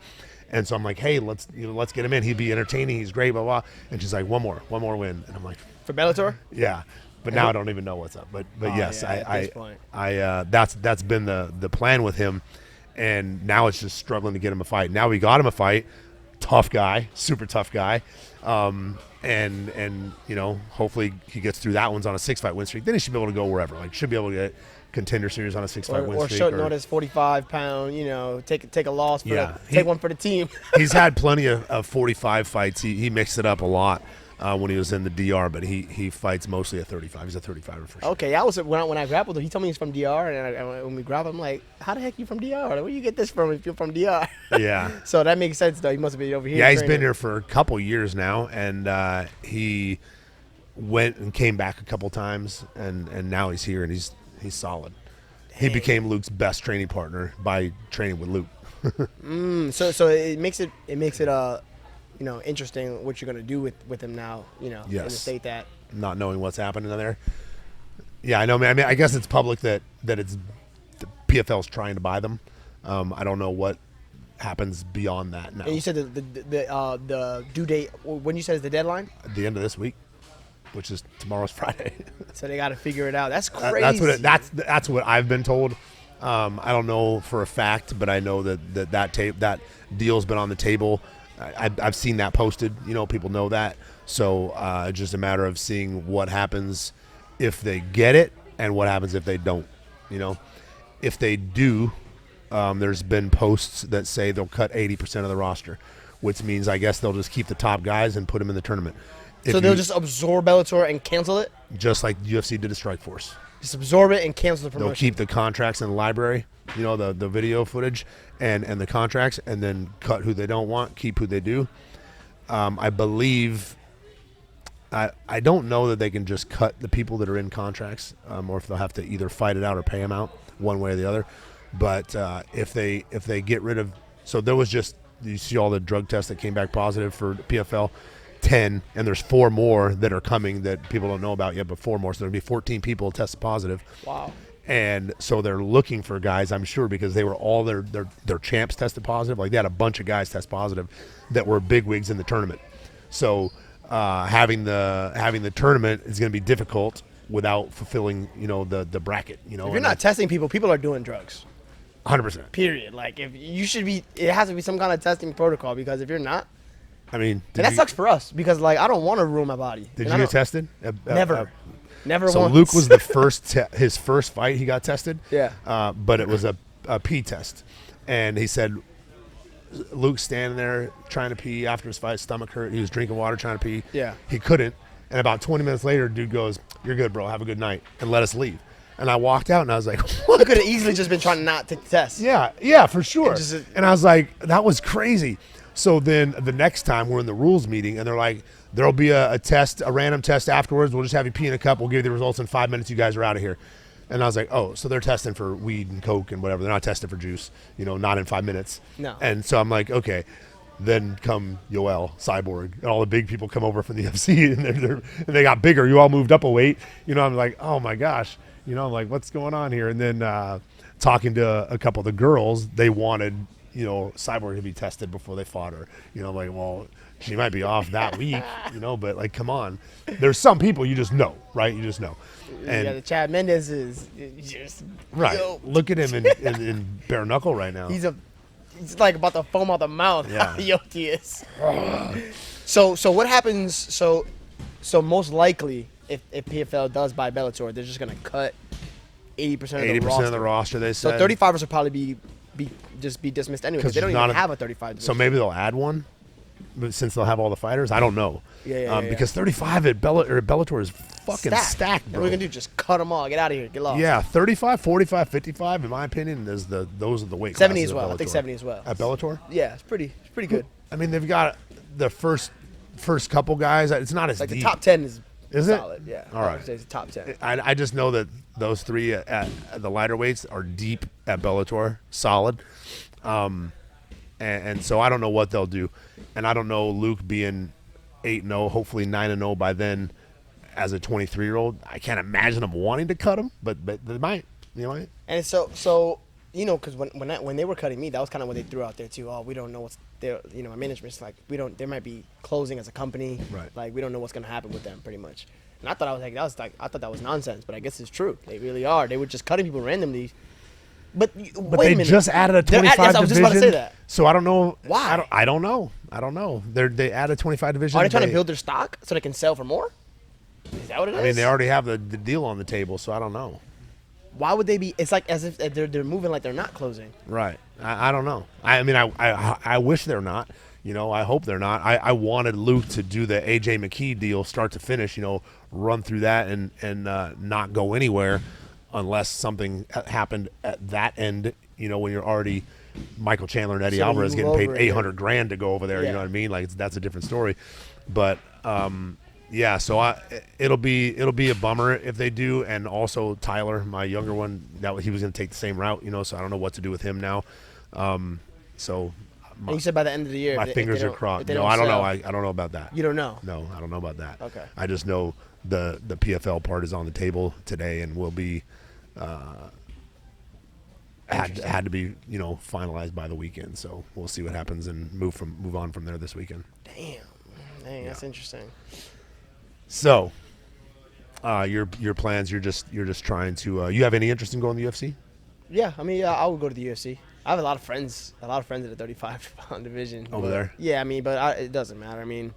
And so I'm like, hey, let's get him in. He'd be entertaining. He's great, blah, blah. And she's like, one more win. And I'm like, For Bellator? yeah. But now I don't even know what's up. But yes, yeah, at this point. That's been the plan with him. And now it's just struggling to get him a fight. Now we got him a fight. Tough guy, super tough guy. And you know, hopefully he gets through that one's on a 6-fight win streak. Then he should be able to go wherever. Like, should be able to get Contender Series on a 6-fight win Or streak. short notice, 45-pound, you know, take a loss, take one for the team. He's had plenty of 45 fights. He mixed it up a lot when he was in the DR, but he fights mostly at 35. He's a 35er for sure. Okay, when I grappled him, he told me he's from DR, and when we grappled, I'm like, how the heck you from DR? Like, where you get this from if you're from DR? Yeah. So that makes sense, though. He must have been over here. Yeah, he's training. been here for a couple years now, and he went and came back a couple times, and now he's here, and he's solid. He became Luke's best training partner by training with Luke. So it makes it you know, interesting what you're gonna do with him now. You know, in the state that not knowing what's happening in there. Yeah, I know. I mean, I guess it's public that it's the PFL's trying to buy them. I don't know what happens beyond that now. And you said the due date when you said is the deadline At the end of this week, which is tomorrow's Friday. So they got to figure it out. That's crazy. That's what I've been told. I don't know for a fact, but I know that deal's been on the table. I've seen that posted. You know, people know that. So it's just a matter of seeing what happens if they get it and what happens if they don't. You know, if they do, there's been posts that say they'll cut 80% of the roster, which means I guess they'll just keep the top guys and put them in the tournament. So they'll just absorb Bellator and cancel it? Just like UFC did to Strikeforce. Just absorb it and cancel the promotion. They'll keep the contracts in the library, you know, the video footage and the contracts, and then cut who they don't want, keep who they do. I believe I don't know that they can just cut the people that are in contracts, or if they'll have to either fight it out or pay them out one way or the other. But if they get rid of – so there was just – you see all the drug tests that came back positive for PFL – 10, and there's 4 more that are coming that people don't know about yet, but 4 more. So there'll be 14 people tested positive. Wow. And so they're looking for guys, I'm sure, because they were all their champs tested positive. Like, they had a bunch of guys test positive that were bigwigs in the tournament. So having the tournament is going to be difficult without fulfilling, you know, the bracket. You know, if you're not testing people are doing drugs. 100%. Period. Like, if you should be, it has to be some kind of testing protocol, because if you're not, I mean, and that sucks for us, because like I don't want to ruin my body. Did you get tested? Never. Never so once. Luke was the first his first fight he got tested. Yeah. But it was a pee test, and he said Luke's standing there trying to pee after his fight, stomach hurt. He was drinking water trying to pee. Yeah. He couldn't, and about 20 minutes later, dude goes, "You're good, bro. Have a good night," and let us leave. And I walked out, and I was like, "What?" You could have easily just been trying not to take the test. Yeah, for sure. Just, and I was like, that was crazy. So then the next time we're in the rules meeting, and they're like, there'll be a test, a random test afterwards. We'll just have you pee in a cup. We'll give you the results in 5 minutes. You guys are out of here. And I was like, oh, so they're testing for weed and coke and whatever. They're not testing for juice, you know, not in 5 minutes. No. And so I'm like, okay. Then come Yoel, Cyborg, and all the big people come over from the UFC, and they got bigger. You all moved up a weight. You know, I'm like, oh, my gosh. You know, I'm like, what's going on here? And then talking to a couple of the girls, they wanted – you know, Cyborg to be tested before they fought her. You know, like, well, she might be off that week, you know, but like, come on. There's some people you just know, right? You just know. And yeah, the Chad Mendes is just right. Yo. Look at him in bare knuckle right now. He's like about to foam out the mouth. Yeah. How yoked he is. So what happens? So most likely, if PFL does buy Bellator, they're just gonna cut 80% of the roster. They said. So 35ers will probably be dismissed anyway, because they don't even have a 35 division. So maybe they'll add one, but since they'll have all the fighters. I don't know. Yeah. Because 35 at Bellator is fucking stacked, bro. What are we gonna do? Just cut them all. Get out of here. Get lost. Yeah, 35, 45, 55. In my opinion, those are the weight 70 classes as well. at I think Bellator. 70 as well. At Bellator. Yeah, it's pretty good. I mean, they've got the first couple guys. It's not as Like deep. the top 10 is it? solid. Yeah. All right. I would say it's the top 10. I just know that those 3 at the lighter weights are deep at Bellator, solid. And so I don't know what they'll do, and I don't know Luke being 8-0, hopefully 9-0 by then, as a 23-year-old. I can't imagine them wanting to cut him, but they might. You know. And so because when they were cutting me, that was kind of what they threw out there too. Oh, we don't know what's there. My management's like, they might be closing as a company. Right. Like we don't know what's gonna happen with them, pretty much. And I thought I thought that was nonsense, but I guess it's true. They really are. They were just cutting people randomly. But wait a they minute. just added a 25 division. I was just about to say that. So I don't know Why? I don't know. They added 25 division. Are they trying to build their stock so they can sell for more? Is that what it is? I mean, they already have the deal on the table, so I don't know. Why would they be? It's like as if they're moving like they're not closing. Right. I don't know. I mean, I wish they're not. I hope they're not. I wanted Luke to do the AJ McKee deal start to finish, run through that and not go anywhere unless something happened at that end, when you're already Michael Chandler and Eddie So Alvarez you getting paid over it, $800,000 to go over there. Yeah. You know what I mean? Like that's a different story. But yeah, so it'll be a bummer if they do. And also Tyler, my younger one, that he was going to take the same route, so I don't know what to do with him now. So And you said by the end of the year, my fingers are crossed. No, I don't know. I don't know about that. You don't know. No, I don't know about that. Okay. I just know the PFL part is on the table today and will be had to be finalized by your So we'll see what happens and move on from there this weekend. Dang, that's interesting. So your plans, you're just trying to you have any interest in going to the UFC? Yeah, I mean, I would go to the UFC. I have a lot of friends in the 35-pound division. Over there? Yeah, I mean, but it doesn't matter. I mean,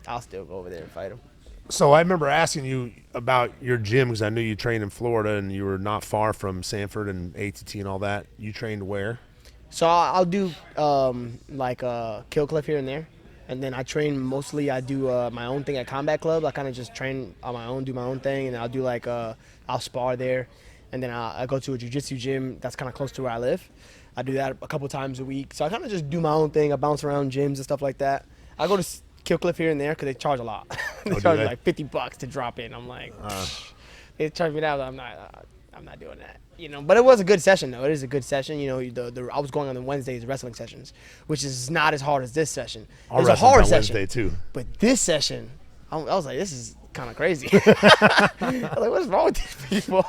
I'll still go over there and fight them. So I remember asking you about your gym because I knew you trained in Florida and you were not far from Sanford and ATT and all that. You trained where? So I'll do Kill Cliff here and there. And then I train mostly, I do my own thing at Combat Club. I kind of just train on my own, do my own thing. And I'll do I'll spar there. And then I go to a jiu-jitsu gym that's kind of close to where I live. I do that a couple times a week. So I kind of just do my own thing. I bounce around gyms and stuff like that. I go to Kill Cliff here and there because they charge a lot. They charge me like $50 to drop in. I'm like, they charge me that. I'm not doing that. But it was a good session though. It is a good session. I was going on the Wednesdays wrestling sessions, which is not as hard as this session. It was a hard session. Wednesday too. But this session, I was like, this is kind of crazy. I was like, what's wrong with these people?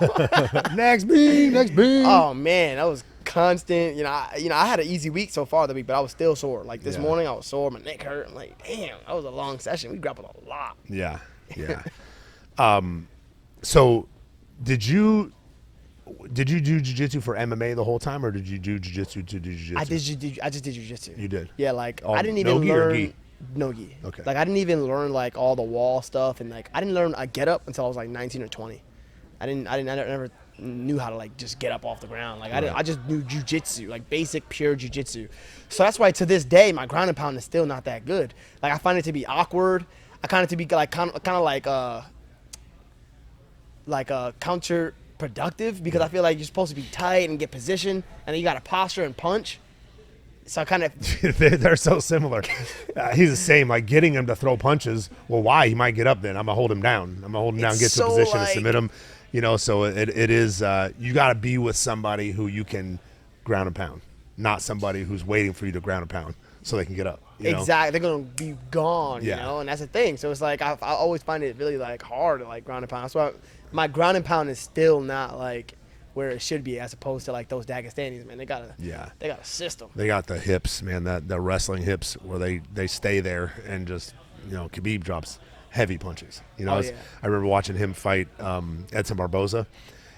Next beat. Oh man, that was constant. I had an easy week so far the week, but I was still sore. Like this morning, I was sore. My neck hurt. I'm like, damn, that was a long session. We grappled a lot. Yeah. So, did you do jiu-jitsu for MMA the whole time, or did you do jiu-jitsu to do jiu-jitsu? I just did jiu-jitsu. You did? Yeah, I didn't even no-gi or learn gi? no gi. Okay. I didn't even learn all the wall stuff, and I didn't learn a get up until I was 19 or 20. I never knew how to just get up off the ground. I just knew jiu-jitsu, basic pure jiu-jitsu. So that's why to this day my ground and pound is still not that good. I find it to be awkward. I find it to be kind of counterproductive because I feel like you're supposed to be tight and get position, and then you got to posture and punch. So I kind of they're so similar. He's the same. Getting him to throw punches. Well, why? He might get up. Then I'm gonna hold him down. Get to a position and submit him. So it is. You got to be with somebody who you can ground and pound, not somebody who's waiting for you to ground and pound so they can get up. Exactly. They're gonna be gone. Yeah. And that's the thing. So it's I always find it really hard to ground and pound. That's why my ground and pound is still not where it should be, as opposed to those Dagestanis, man. They got a system. They got the hips, man. The wrestling hips where they stay there and just Khabib drops heavy punches. I remember watching him fight Edson Barboza,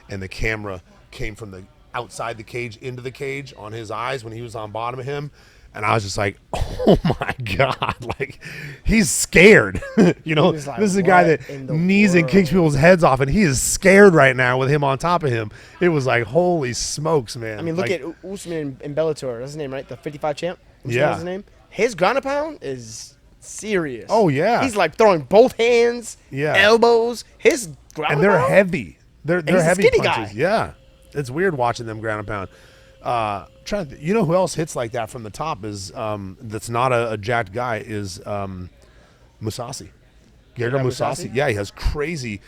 and the camera came from the outside the cage into the cage on his eyes when he was on bottom of him. And I was just like, oh my God, he's scared. This is a guy that knees and kicks people's heads off, and he is scared right now with him on top of him. It was holy smokes, man. I mean, look at Usman in Bellator. That's his name, right? The 55 champ? Usman Yeah. is his name. His ground and pound is serious. Oh, yeah. He's throwing both hands, elbows. His ground and they're pound? heavy. They're he's a heavy skinny punches. guy. Yeah. It's weird watching them ground and pound. Who else hits like that from the top is that's not a jacked guy is Musasi. Gerger Musasi. Yeah, he has crazy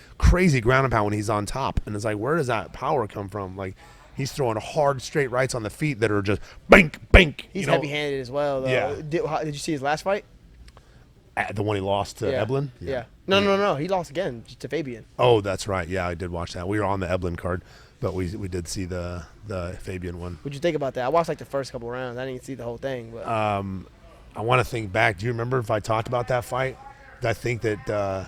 ground and pound when he's on top. And it's where does that power come from? He's throwing hard straight rights on the feet that are just bank. He's heavy-handed as well, though. Yeah. Did you see his last fight? The one he lost to Eblin? Yeah. No. He lost again to Fabian. Oh, that's right. Yeah, I did watch that. We were on the Eblin card. But we did see the Fabian one. What'd you think about that? I watched like the first couple rounds. I didn't see the whole thing. But I want to think back. Do you remember if I talked about that fight? I think that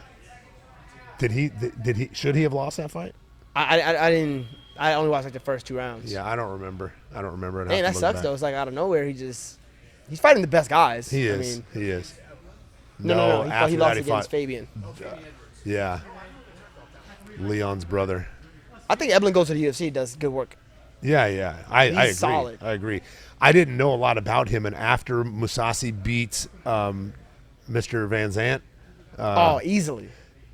should he have lost that fight? I didn't. I only watched like the first 2 rounds. Yeah, I don't remember. I'd have Man, to that look sucks back. though. It's like out of nowhere. He's fighting the best guys. He is. I mean, He is. no. He after lost that, against Fabian. Yeah. Leon's brother. I think Eblin goes to the UFC. Does good work. Yeah. I agree. solid. I agree. I didn't know a lot about him, and after Musasi beats Mr. Van Zant, Easily.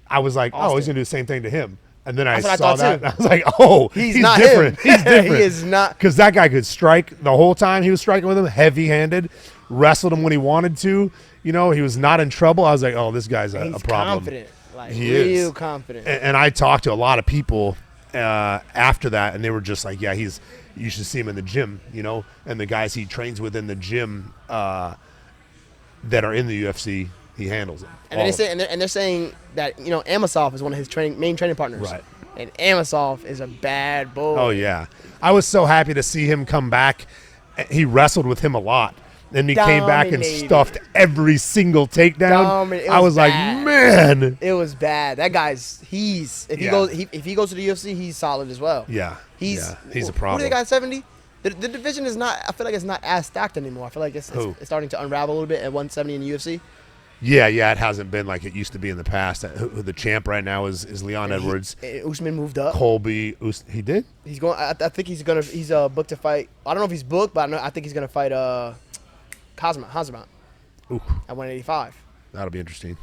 I was like, Austin. he's gonna do the same thing to him. And then I That's what I saw thought, that, too. and I was like, oh, He's not different. him. He's different. He is not. Because that guy could strike the whole time he was striking with him, heavy-handed, wrestled him when he wanted to. You know, he was not in trouble. I was like, oh, this guy's a He's problem. confident. Like He real is. confident. And I talked to a lot of people after that, and they were just like, yeah, you should see him in the gym, you know, and the guys he trains with in the gym that are in the UFC, he handles it. And they're saying that Amosov is one of his main training partners. Right. And Amosov is a bad boy. Oh, yeah. I was so happy to see him come back. He wrestled with him a lot. Then he came back and Dominated. stuffed every single takedown. It I was like, bad. man. It was bad. That guy's if he Yeah. goes if he goes to the UFC, he's solid as well. Yeah. He's a Who do problem. they got 70? The division is not. I feel like it's not as stacked anymore. I feel like it's starting to unravel a little bit at 170 in the UFC. Yeah, it hasn't been like it used to be in the past. The champ right now is Leon Edwards. Usman moved up. Colby, he did? He's going. I think he's booked to fight. I don't know if he's booked, but I think he's gonna fight Hazmat Ooh, at 185. that'll be interesting.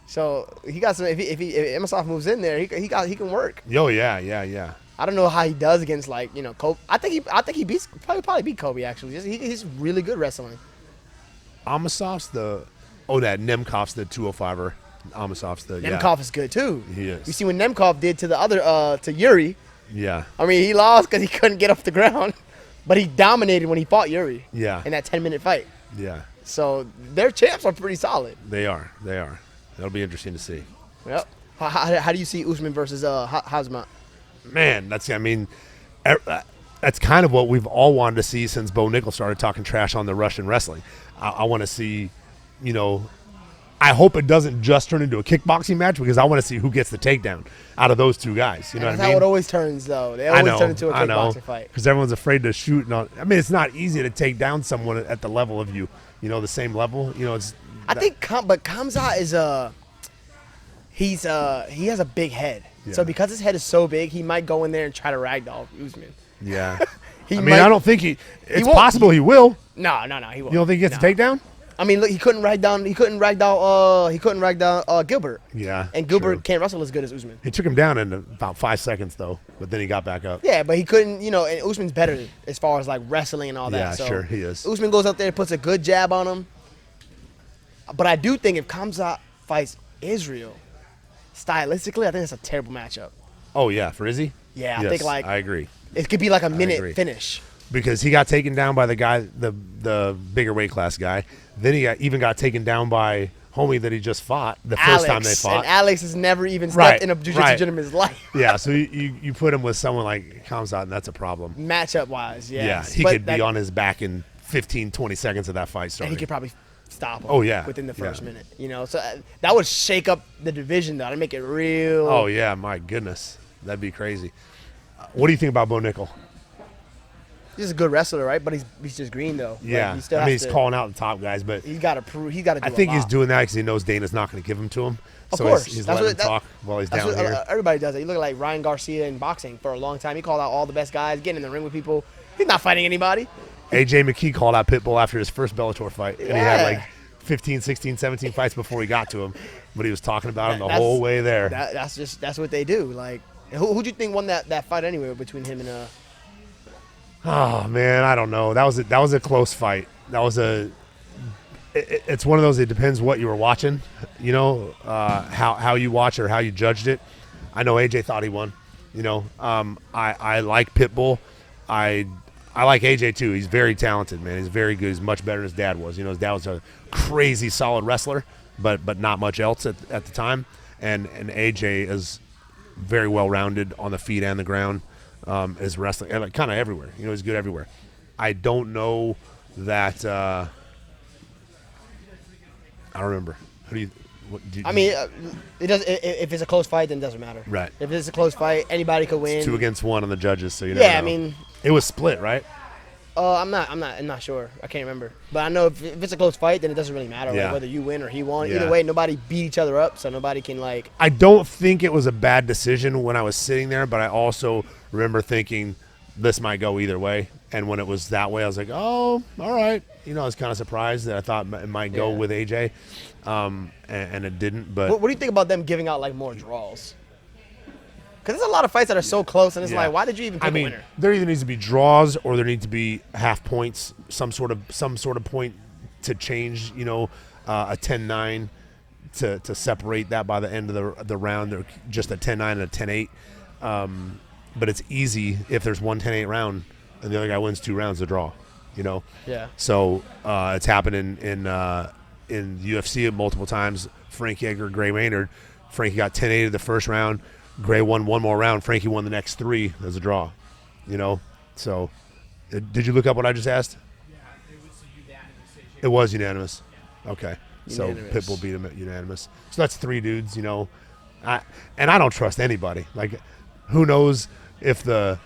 So he got some. If Amosov moves in there, he can work. Oh, yeah. I don't know how he does against Kobe. I think he beats probably beat Kobe actually. He's really good wrestling. Amosov's that Nemkov's the 205er. Amosov's the Nemkov is good too. He is. You see what Nemkov did to the other to Yuri. Yeah. I mean, he lost because he couldn't get off the ground, but he dominated when he fought Yuri. Yeah. In that 10-minute fight. Yeah. So their champs are pretty solid. They are. That'll be interesting to see. Yep. How do you see Usman versus Hazmat? Man, that's kind of what we've all wanted to see since Bo Nickel started talking trash on the Russian wrestling. I want to see, I hope it doesn't just turn into a kickboxing match because I want to see who gets the takedown out of those two guys. You know That's what I mean? how it always turns, though. They always turn into a I know, kickboxing fight. because everyone's afraid to shoot. It's not easy to take down someone at the level of you. The same level. But Kamzat is he has a big head. Yeah. So because his head is so big, he might go in there and try to ragdoll Usman. Yeah. He I might- don't think it's won't. possible he will. No, he won't. You don't think he gets a takedown? I mean, look, he couldn't ragdoll Gilbert. Yeah. And Gilbert true. can't wrestle as good as Usman. He took him down in about 5 seconds though, but then he got back up. Yeah, but he couldn't, and Usman's better as far as like wrestling and all that. Yeah, So sure, he is. Usman goes up there and puts a good jab on him. But I do think if Kamzat fights Israel, stylistically, I think it's a terrible matchup. Oh yeah, for Izzy? Yeah, I Yes, think I agree. it could be like a agree. minute finish. Because he got taken down by the guy, the bigger weight class guy. Then he even got taken down by homie that he just fought the first time they fought. And Alex has never even stepped Right, in a jiu-jitsu right. gym in his life. Yeah, so you put him with someone like Kamzat, and that's a problem. Matchup wise, yes. Yeah, he But could be on his back in 15, 20 seconds of that fight and starting. he could probably stop him. Oh, yeah, within the first yeah. minute. So that would shake up the division though. That'd make it real. Oh yeah, my goodness, that'd be crazy. What do you think about Bo Nickel? He's a good wrestler, right? But he's just green though. Yeah, Like, he still he's has to, calling out the top guys, but He's got to prove. He's got to do I think a he's lot. doing that because he knows Dana's not going to give him to him. Of So course. he's That's letting what- him that- talk while he's That's down what here. everybody does. That. You look like Ryan Garcia in boxing for a long time. He called out all the best guys, getting in the ring with people. He's not fighting anybody. AJ McKee called out Pitbull after his first Bellator fight, and he had Yeah. like 15, 16, 17 fights before he got to him, but he was talking about him the That's- whole way there. That's what they do. Like, who'd you think won that fight anyway between him and Oh man, I don't know. That was a close fight. It's one of those. It depends what you were watching. How you watch or how you judged it. I know AJ thought he won. I like Pitbull. I like AJ too. He's very talented, man. He's very good. He's much better than his dad was. His dad was a crazy solid wrestler, but not much else at the time. And AJ is very well rounded on the feet and the ground. is wrestling, and like, kind of everywhere. You know, he's good everywhere. I don't know that. I don't remember. Who do you? I mean, it does. If it's a close fight, then it doesn't matter. Right. If it's a close fight, anybody could win. It's 2 against 1 on the judges, so you never know. I mean, it was split, right? I'm not sure. I can't remember. But I know if it's a close fight, then it doesn't really matter Yeah. like, whether you win or he won. Yeah. Either way, nobody beat each other up, so nobody can like. I don't think it was a bad decision when I was sitting there, but I also remember thinking this might go either way. And when it was that way, I was like, oh, all right. You know, I was kind of surprised that I thought it might go with AJ, and it didn't. But What do you think about them giving out like more draws? Because there's a lot of fights that are so close, and it's like, why did you even pick a winner? There either needs to be draws or there need to be half points, some sort of point to change. You know, a 10-9 to separate that by the end of the round, or just a 10-9 and a 10-8. But it's easy if there's one 10-8 round and the other guy wins 2 rounds to draw. You know. Yeah. So it's happened in UFC multiple times. Frank Yeager, Gray Maynard. Frankie got 10-8 in the first round. Gray won 1 more round. Frankie won the next 3 as a draw. You know. So, did you look up what I just asked? Yeah, it was a unanimous decision. It was unanimous. Okay. Unanimous. So Pitbull beat him at unanimous. So that's 3 dudes. You know. I don't trust anybody. Like, who knows if the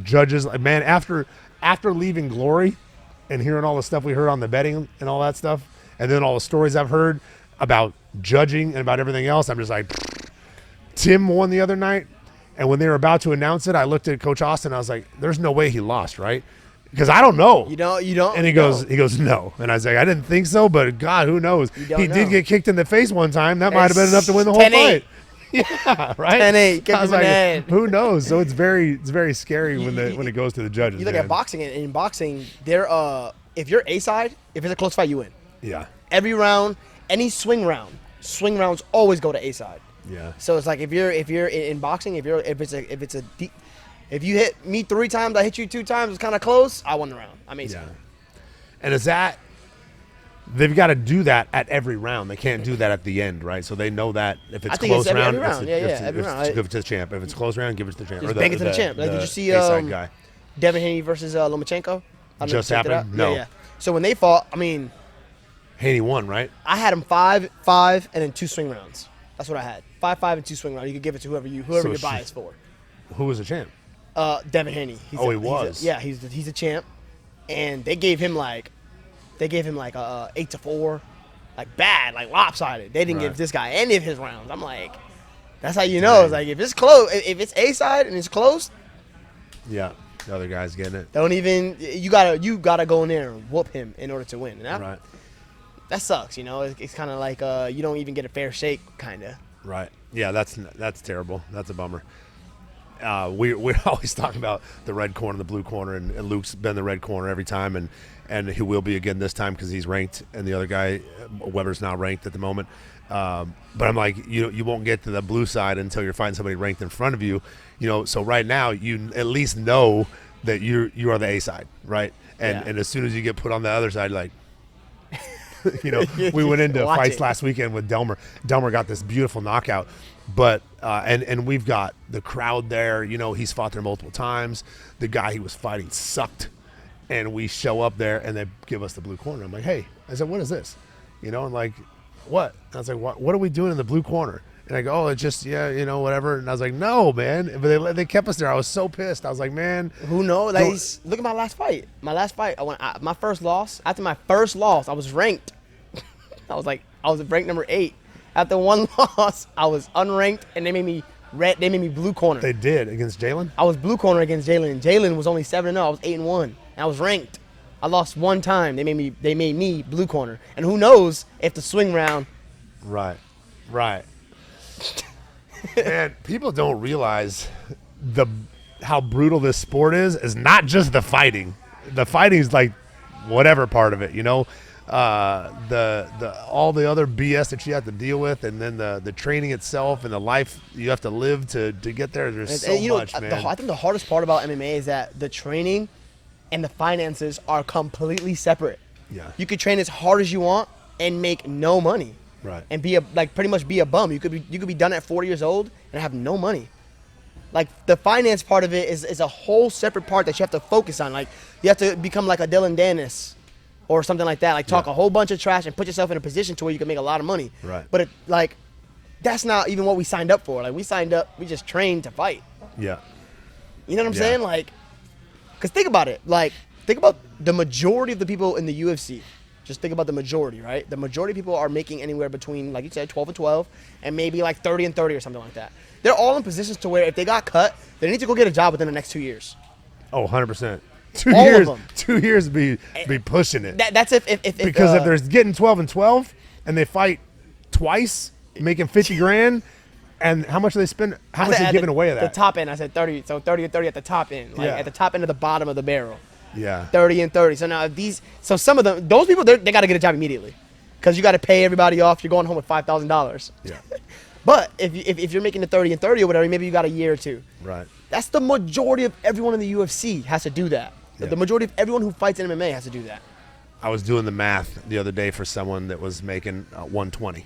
judges, like, man, after leaving Glory and hearing all the stuff we heard on the betting and all that stuff, and then all the stories I've heard about judging and about everything else, I'm just like, Tim won the other night, and when they were about to announce it, I looked at Coach Austin. I was like, "There's no way he lost, right?" Because I don't know. You don't. And he goes, "No." And I was like, "I didn't think so, but God, who knows?" He don't did know. get kicked in the face one time. That might have been enough to win the whole 10-8. fight. Yeah, right. 10-8, kick I was him in like, the head. who knows? So it's very scary when it goes to the judges. You look man. at boxing, and in boxing, if you're A side, if it's a close fight, you win. Yeah, Every round, any swing rounds always go to A side. yeah, So it's like if you're in boxing, if you hit me 3 times, I hit you 2 times, it's kind of close, I won the round. I'm A side. yeah. And is that? They've got to do that at every round. They can't do that at the end, right? So they know that if it's I think close it's every round, round. Every round. give it to the champ. If it's close round, give it to the champ. Just Or bank it to the champ. Like, did you see A-side guy? Devin Haney versus Lomachenko? I don't know if Just you checked it happened? out. No. Yeah. So when they fought, I mean, Haney won, right? I had him 5-5 and then 2 swing rounds. That's what I had. 5-5 and 2 swing rounds. You could give it to whoever So you're she- biased for. Who was the champ? Devin Haney. He was. He's a champ, and they gave him like a 8-4, like bad, like lopsided. They didn't Right. give this guy any of his rounds. I'm like, that's how you know. It's like if it's close, if it's A side and it's close, Yeah, the other guy's getting it. don't even you gotta go in there and whoop him in order to win. And Right, that sucks. You know, it's kind of like you don't even get a fair shake, kind of. right. Yeah, that's terrible. That's a bummer. We're always talking about the red corner, the blue corner, and Luke's been the red corner every time, and he will be again this time because he's ranked, and the other guy, Weber's not ranked at the moment. But I'm like, you won't get to the blue side until you're fighting somebody ranked in front of you. You know, so right now you at least know that you are the A side, right? And as soon as you get put on the other side, like. You know, we went into Watch fights it. last weekend with Delmer. Delmer got this beautiful knockout, but and we've got the crowd there. You know, he's fought there multiple times. The guy he was fighting sucked, and we show up there and they give us the blue corner. I'm like, hey, I said, what is this? You know, and like, what? I was like, what are we doing in the blue corner? And I go, oh, it's just whatever. And I was like, no, man. But they kept us there. I was so pissed. I was like, man, Who knows? Like, look at my last fight. My first loss. After my first loss, I was ranked. I was ranked number 8. After one loss, I was unranked, and they made me red. They made me blue corner. they did against Jalen. I was blue corner against Jalen. Jalen was only 7-0. I was 8-1, and I was ranked. I lost one time. They made me blue corner. And who knows if the swing round. Right. Man, people don't realize how brutal this sport is not just the fighting. The fighting is like whatever part of it, you know. The all the other BS that you have to deal with, and then the training itself and the life you have to live to get there. There's so much, man. I think the hardest part about MMA is that the training and the finances are completely separate. Yeah. You could train as hard as you want and make no money. Right. And pretty much be a bum. You could be done at 40 years old and have no money. Like the finance part of it is a whole separate part that you have to focus on. Like you have to become like a Dylan Dennis or something like that. Like talk a whole bunch of trash and put yourself in a position to where you can make a lot of money. Right. But that's not even what we signed up for. Like we signed up, we just trained to fight. Yeah. You know what I'm Yeah. saying? Like, because think about it. Like, think about the majority of the people in the UFC. Just think about the majority, right? The majority of people are making anywhere between, like you said, 12 and 12, and maybe like 30 and 30 or something like that. They're all in positions to where if they got cut, they need to go get a job within the next 2 years. Oh, 100%. 2 All of years. them. 2 years be pushing it. That's if because if they're getting 12 and 12 and they fight twice, making 50 grand, and how much do they spend? How much are they giving away of that? The top end, I said 30. So 30 and 30 at the top end, like Yeah. at the top end of the bottom of the barrel. Yeah. 30 and 30. So now some of them, those people, they got to get a job immediately, because you got to pay everybody off. You're going home with $5,000. Yeah. But if you're making the 30 and 30 or whatever, maybe you got a year or two. Right. That's the majority of everyone in the UFC has to do that. Yeah. The majority of everyone who fights in MMA has to do that. I was doing the math the other day for someone that was making 120,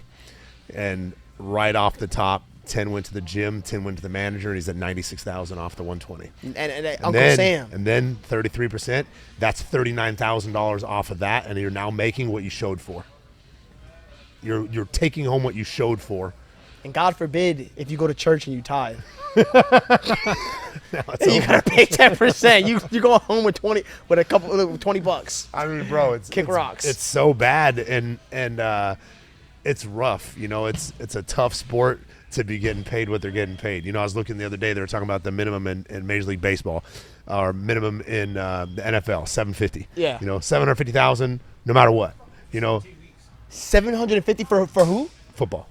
and right off the top, 10 went to the gym, 10 went to the manager, and he's at 96,000 off the 120. And Uncle then, Sam. And then 33%, that's $39,000 off of that, and you're now making what you showed for. You're taking home what you showed for. And God forbid if you go to church and you tithe. Now it's You over. gotta pay 10%. You go home with $20. I mean, bro, it's Kick rocks. It's so bad, and it's rough. You know, it's a tough sport to be getting paid what they're getting paid. You know, I was looking the other day; they were talking about the minimum in Major League Baseball, or minimum in the NFL, $750. Yeah. You know, $750,000, no matter what. You know, $750 for who? football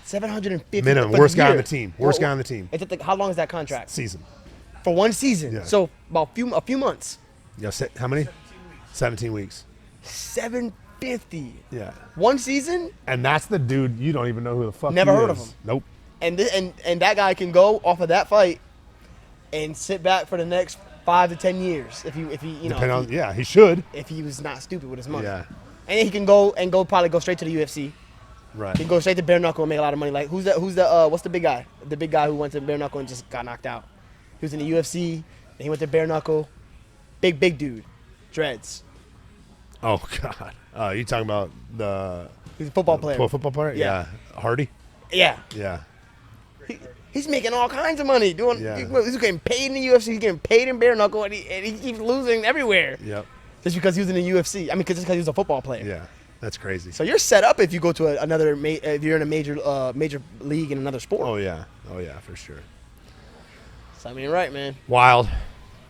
$750 minimum. for Worst the guy on year. the team. Worst guy on the team. It's how long is that contract? Season. For one season. Yeah. So about a few months. Yeah. How many? 17 weeks. $750. Yeah. One season, And that's the dude you don't even know who the fuck. Never he heard of is. him. Nope. and that guy can go off of that fight and sit back for the next 5 to 10 years if he Depending on, yeah, he should. if he was not stupid with his money. Yeah. And then he can probably go straight to the UFC. Right. He can go straight to bare knuckle and make a lot of money. Like who's the what's the big guy? The big guy who went to bare knuckle and just got knocked out. He was in the UFC, then he went to bare knuckle. Big dude, dreads. Oh God. You talking about the He's a football player. football player? Yeah. Hardy. Yeah. Yeah. He's making all kinds of money doing. Yeah. He's getting paid in the UFC. He's getting paid in bare knuckle, and he keeps losing everywhere. Yep. Just because he was in the UFC. I mean, just because he was a football player. Yeah. That's crazy. So you're set up if you go to another. If you're in a major league in another sport. Oh yeah. Oh yeah, for sure. So I mean, right, man. Wild.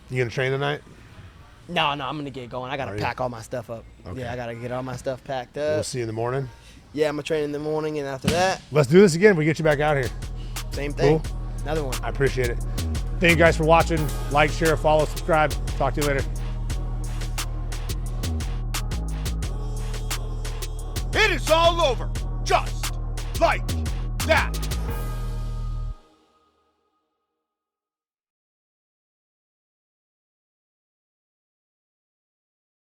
You gonna train tonight? No, I'm gonna get going. I gotta Are you? pack all my stuff up. Okay. Yeah, I gotta get all my stuff packed We'll up. see you in the morning. Yeah, I'm gonna train in the morning, and after that, Let's do this again. We get you back out here. same thing. Cool. Another one. I appreciate it. Thank you guys for watching. Like, share, follow, subscribe. Talk to you later. It is all over, just like that.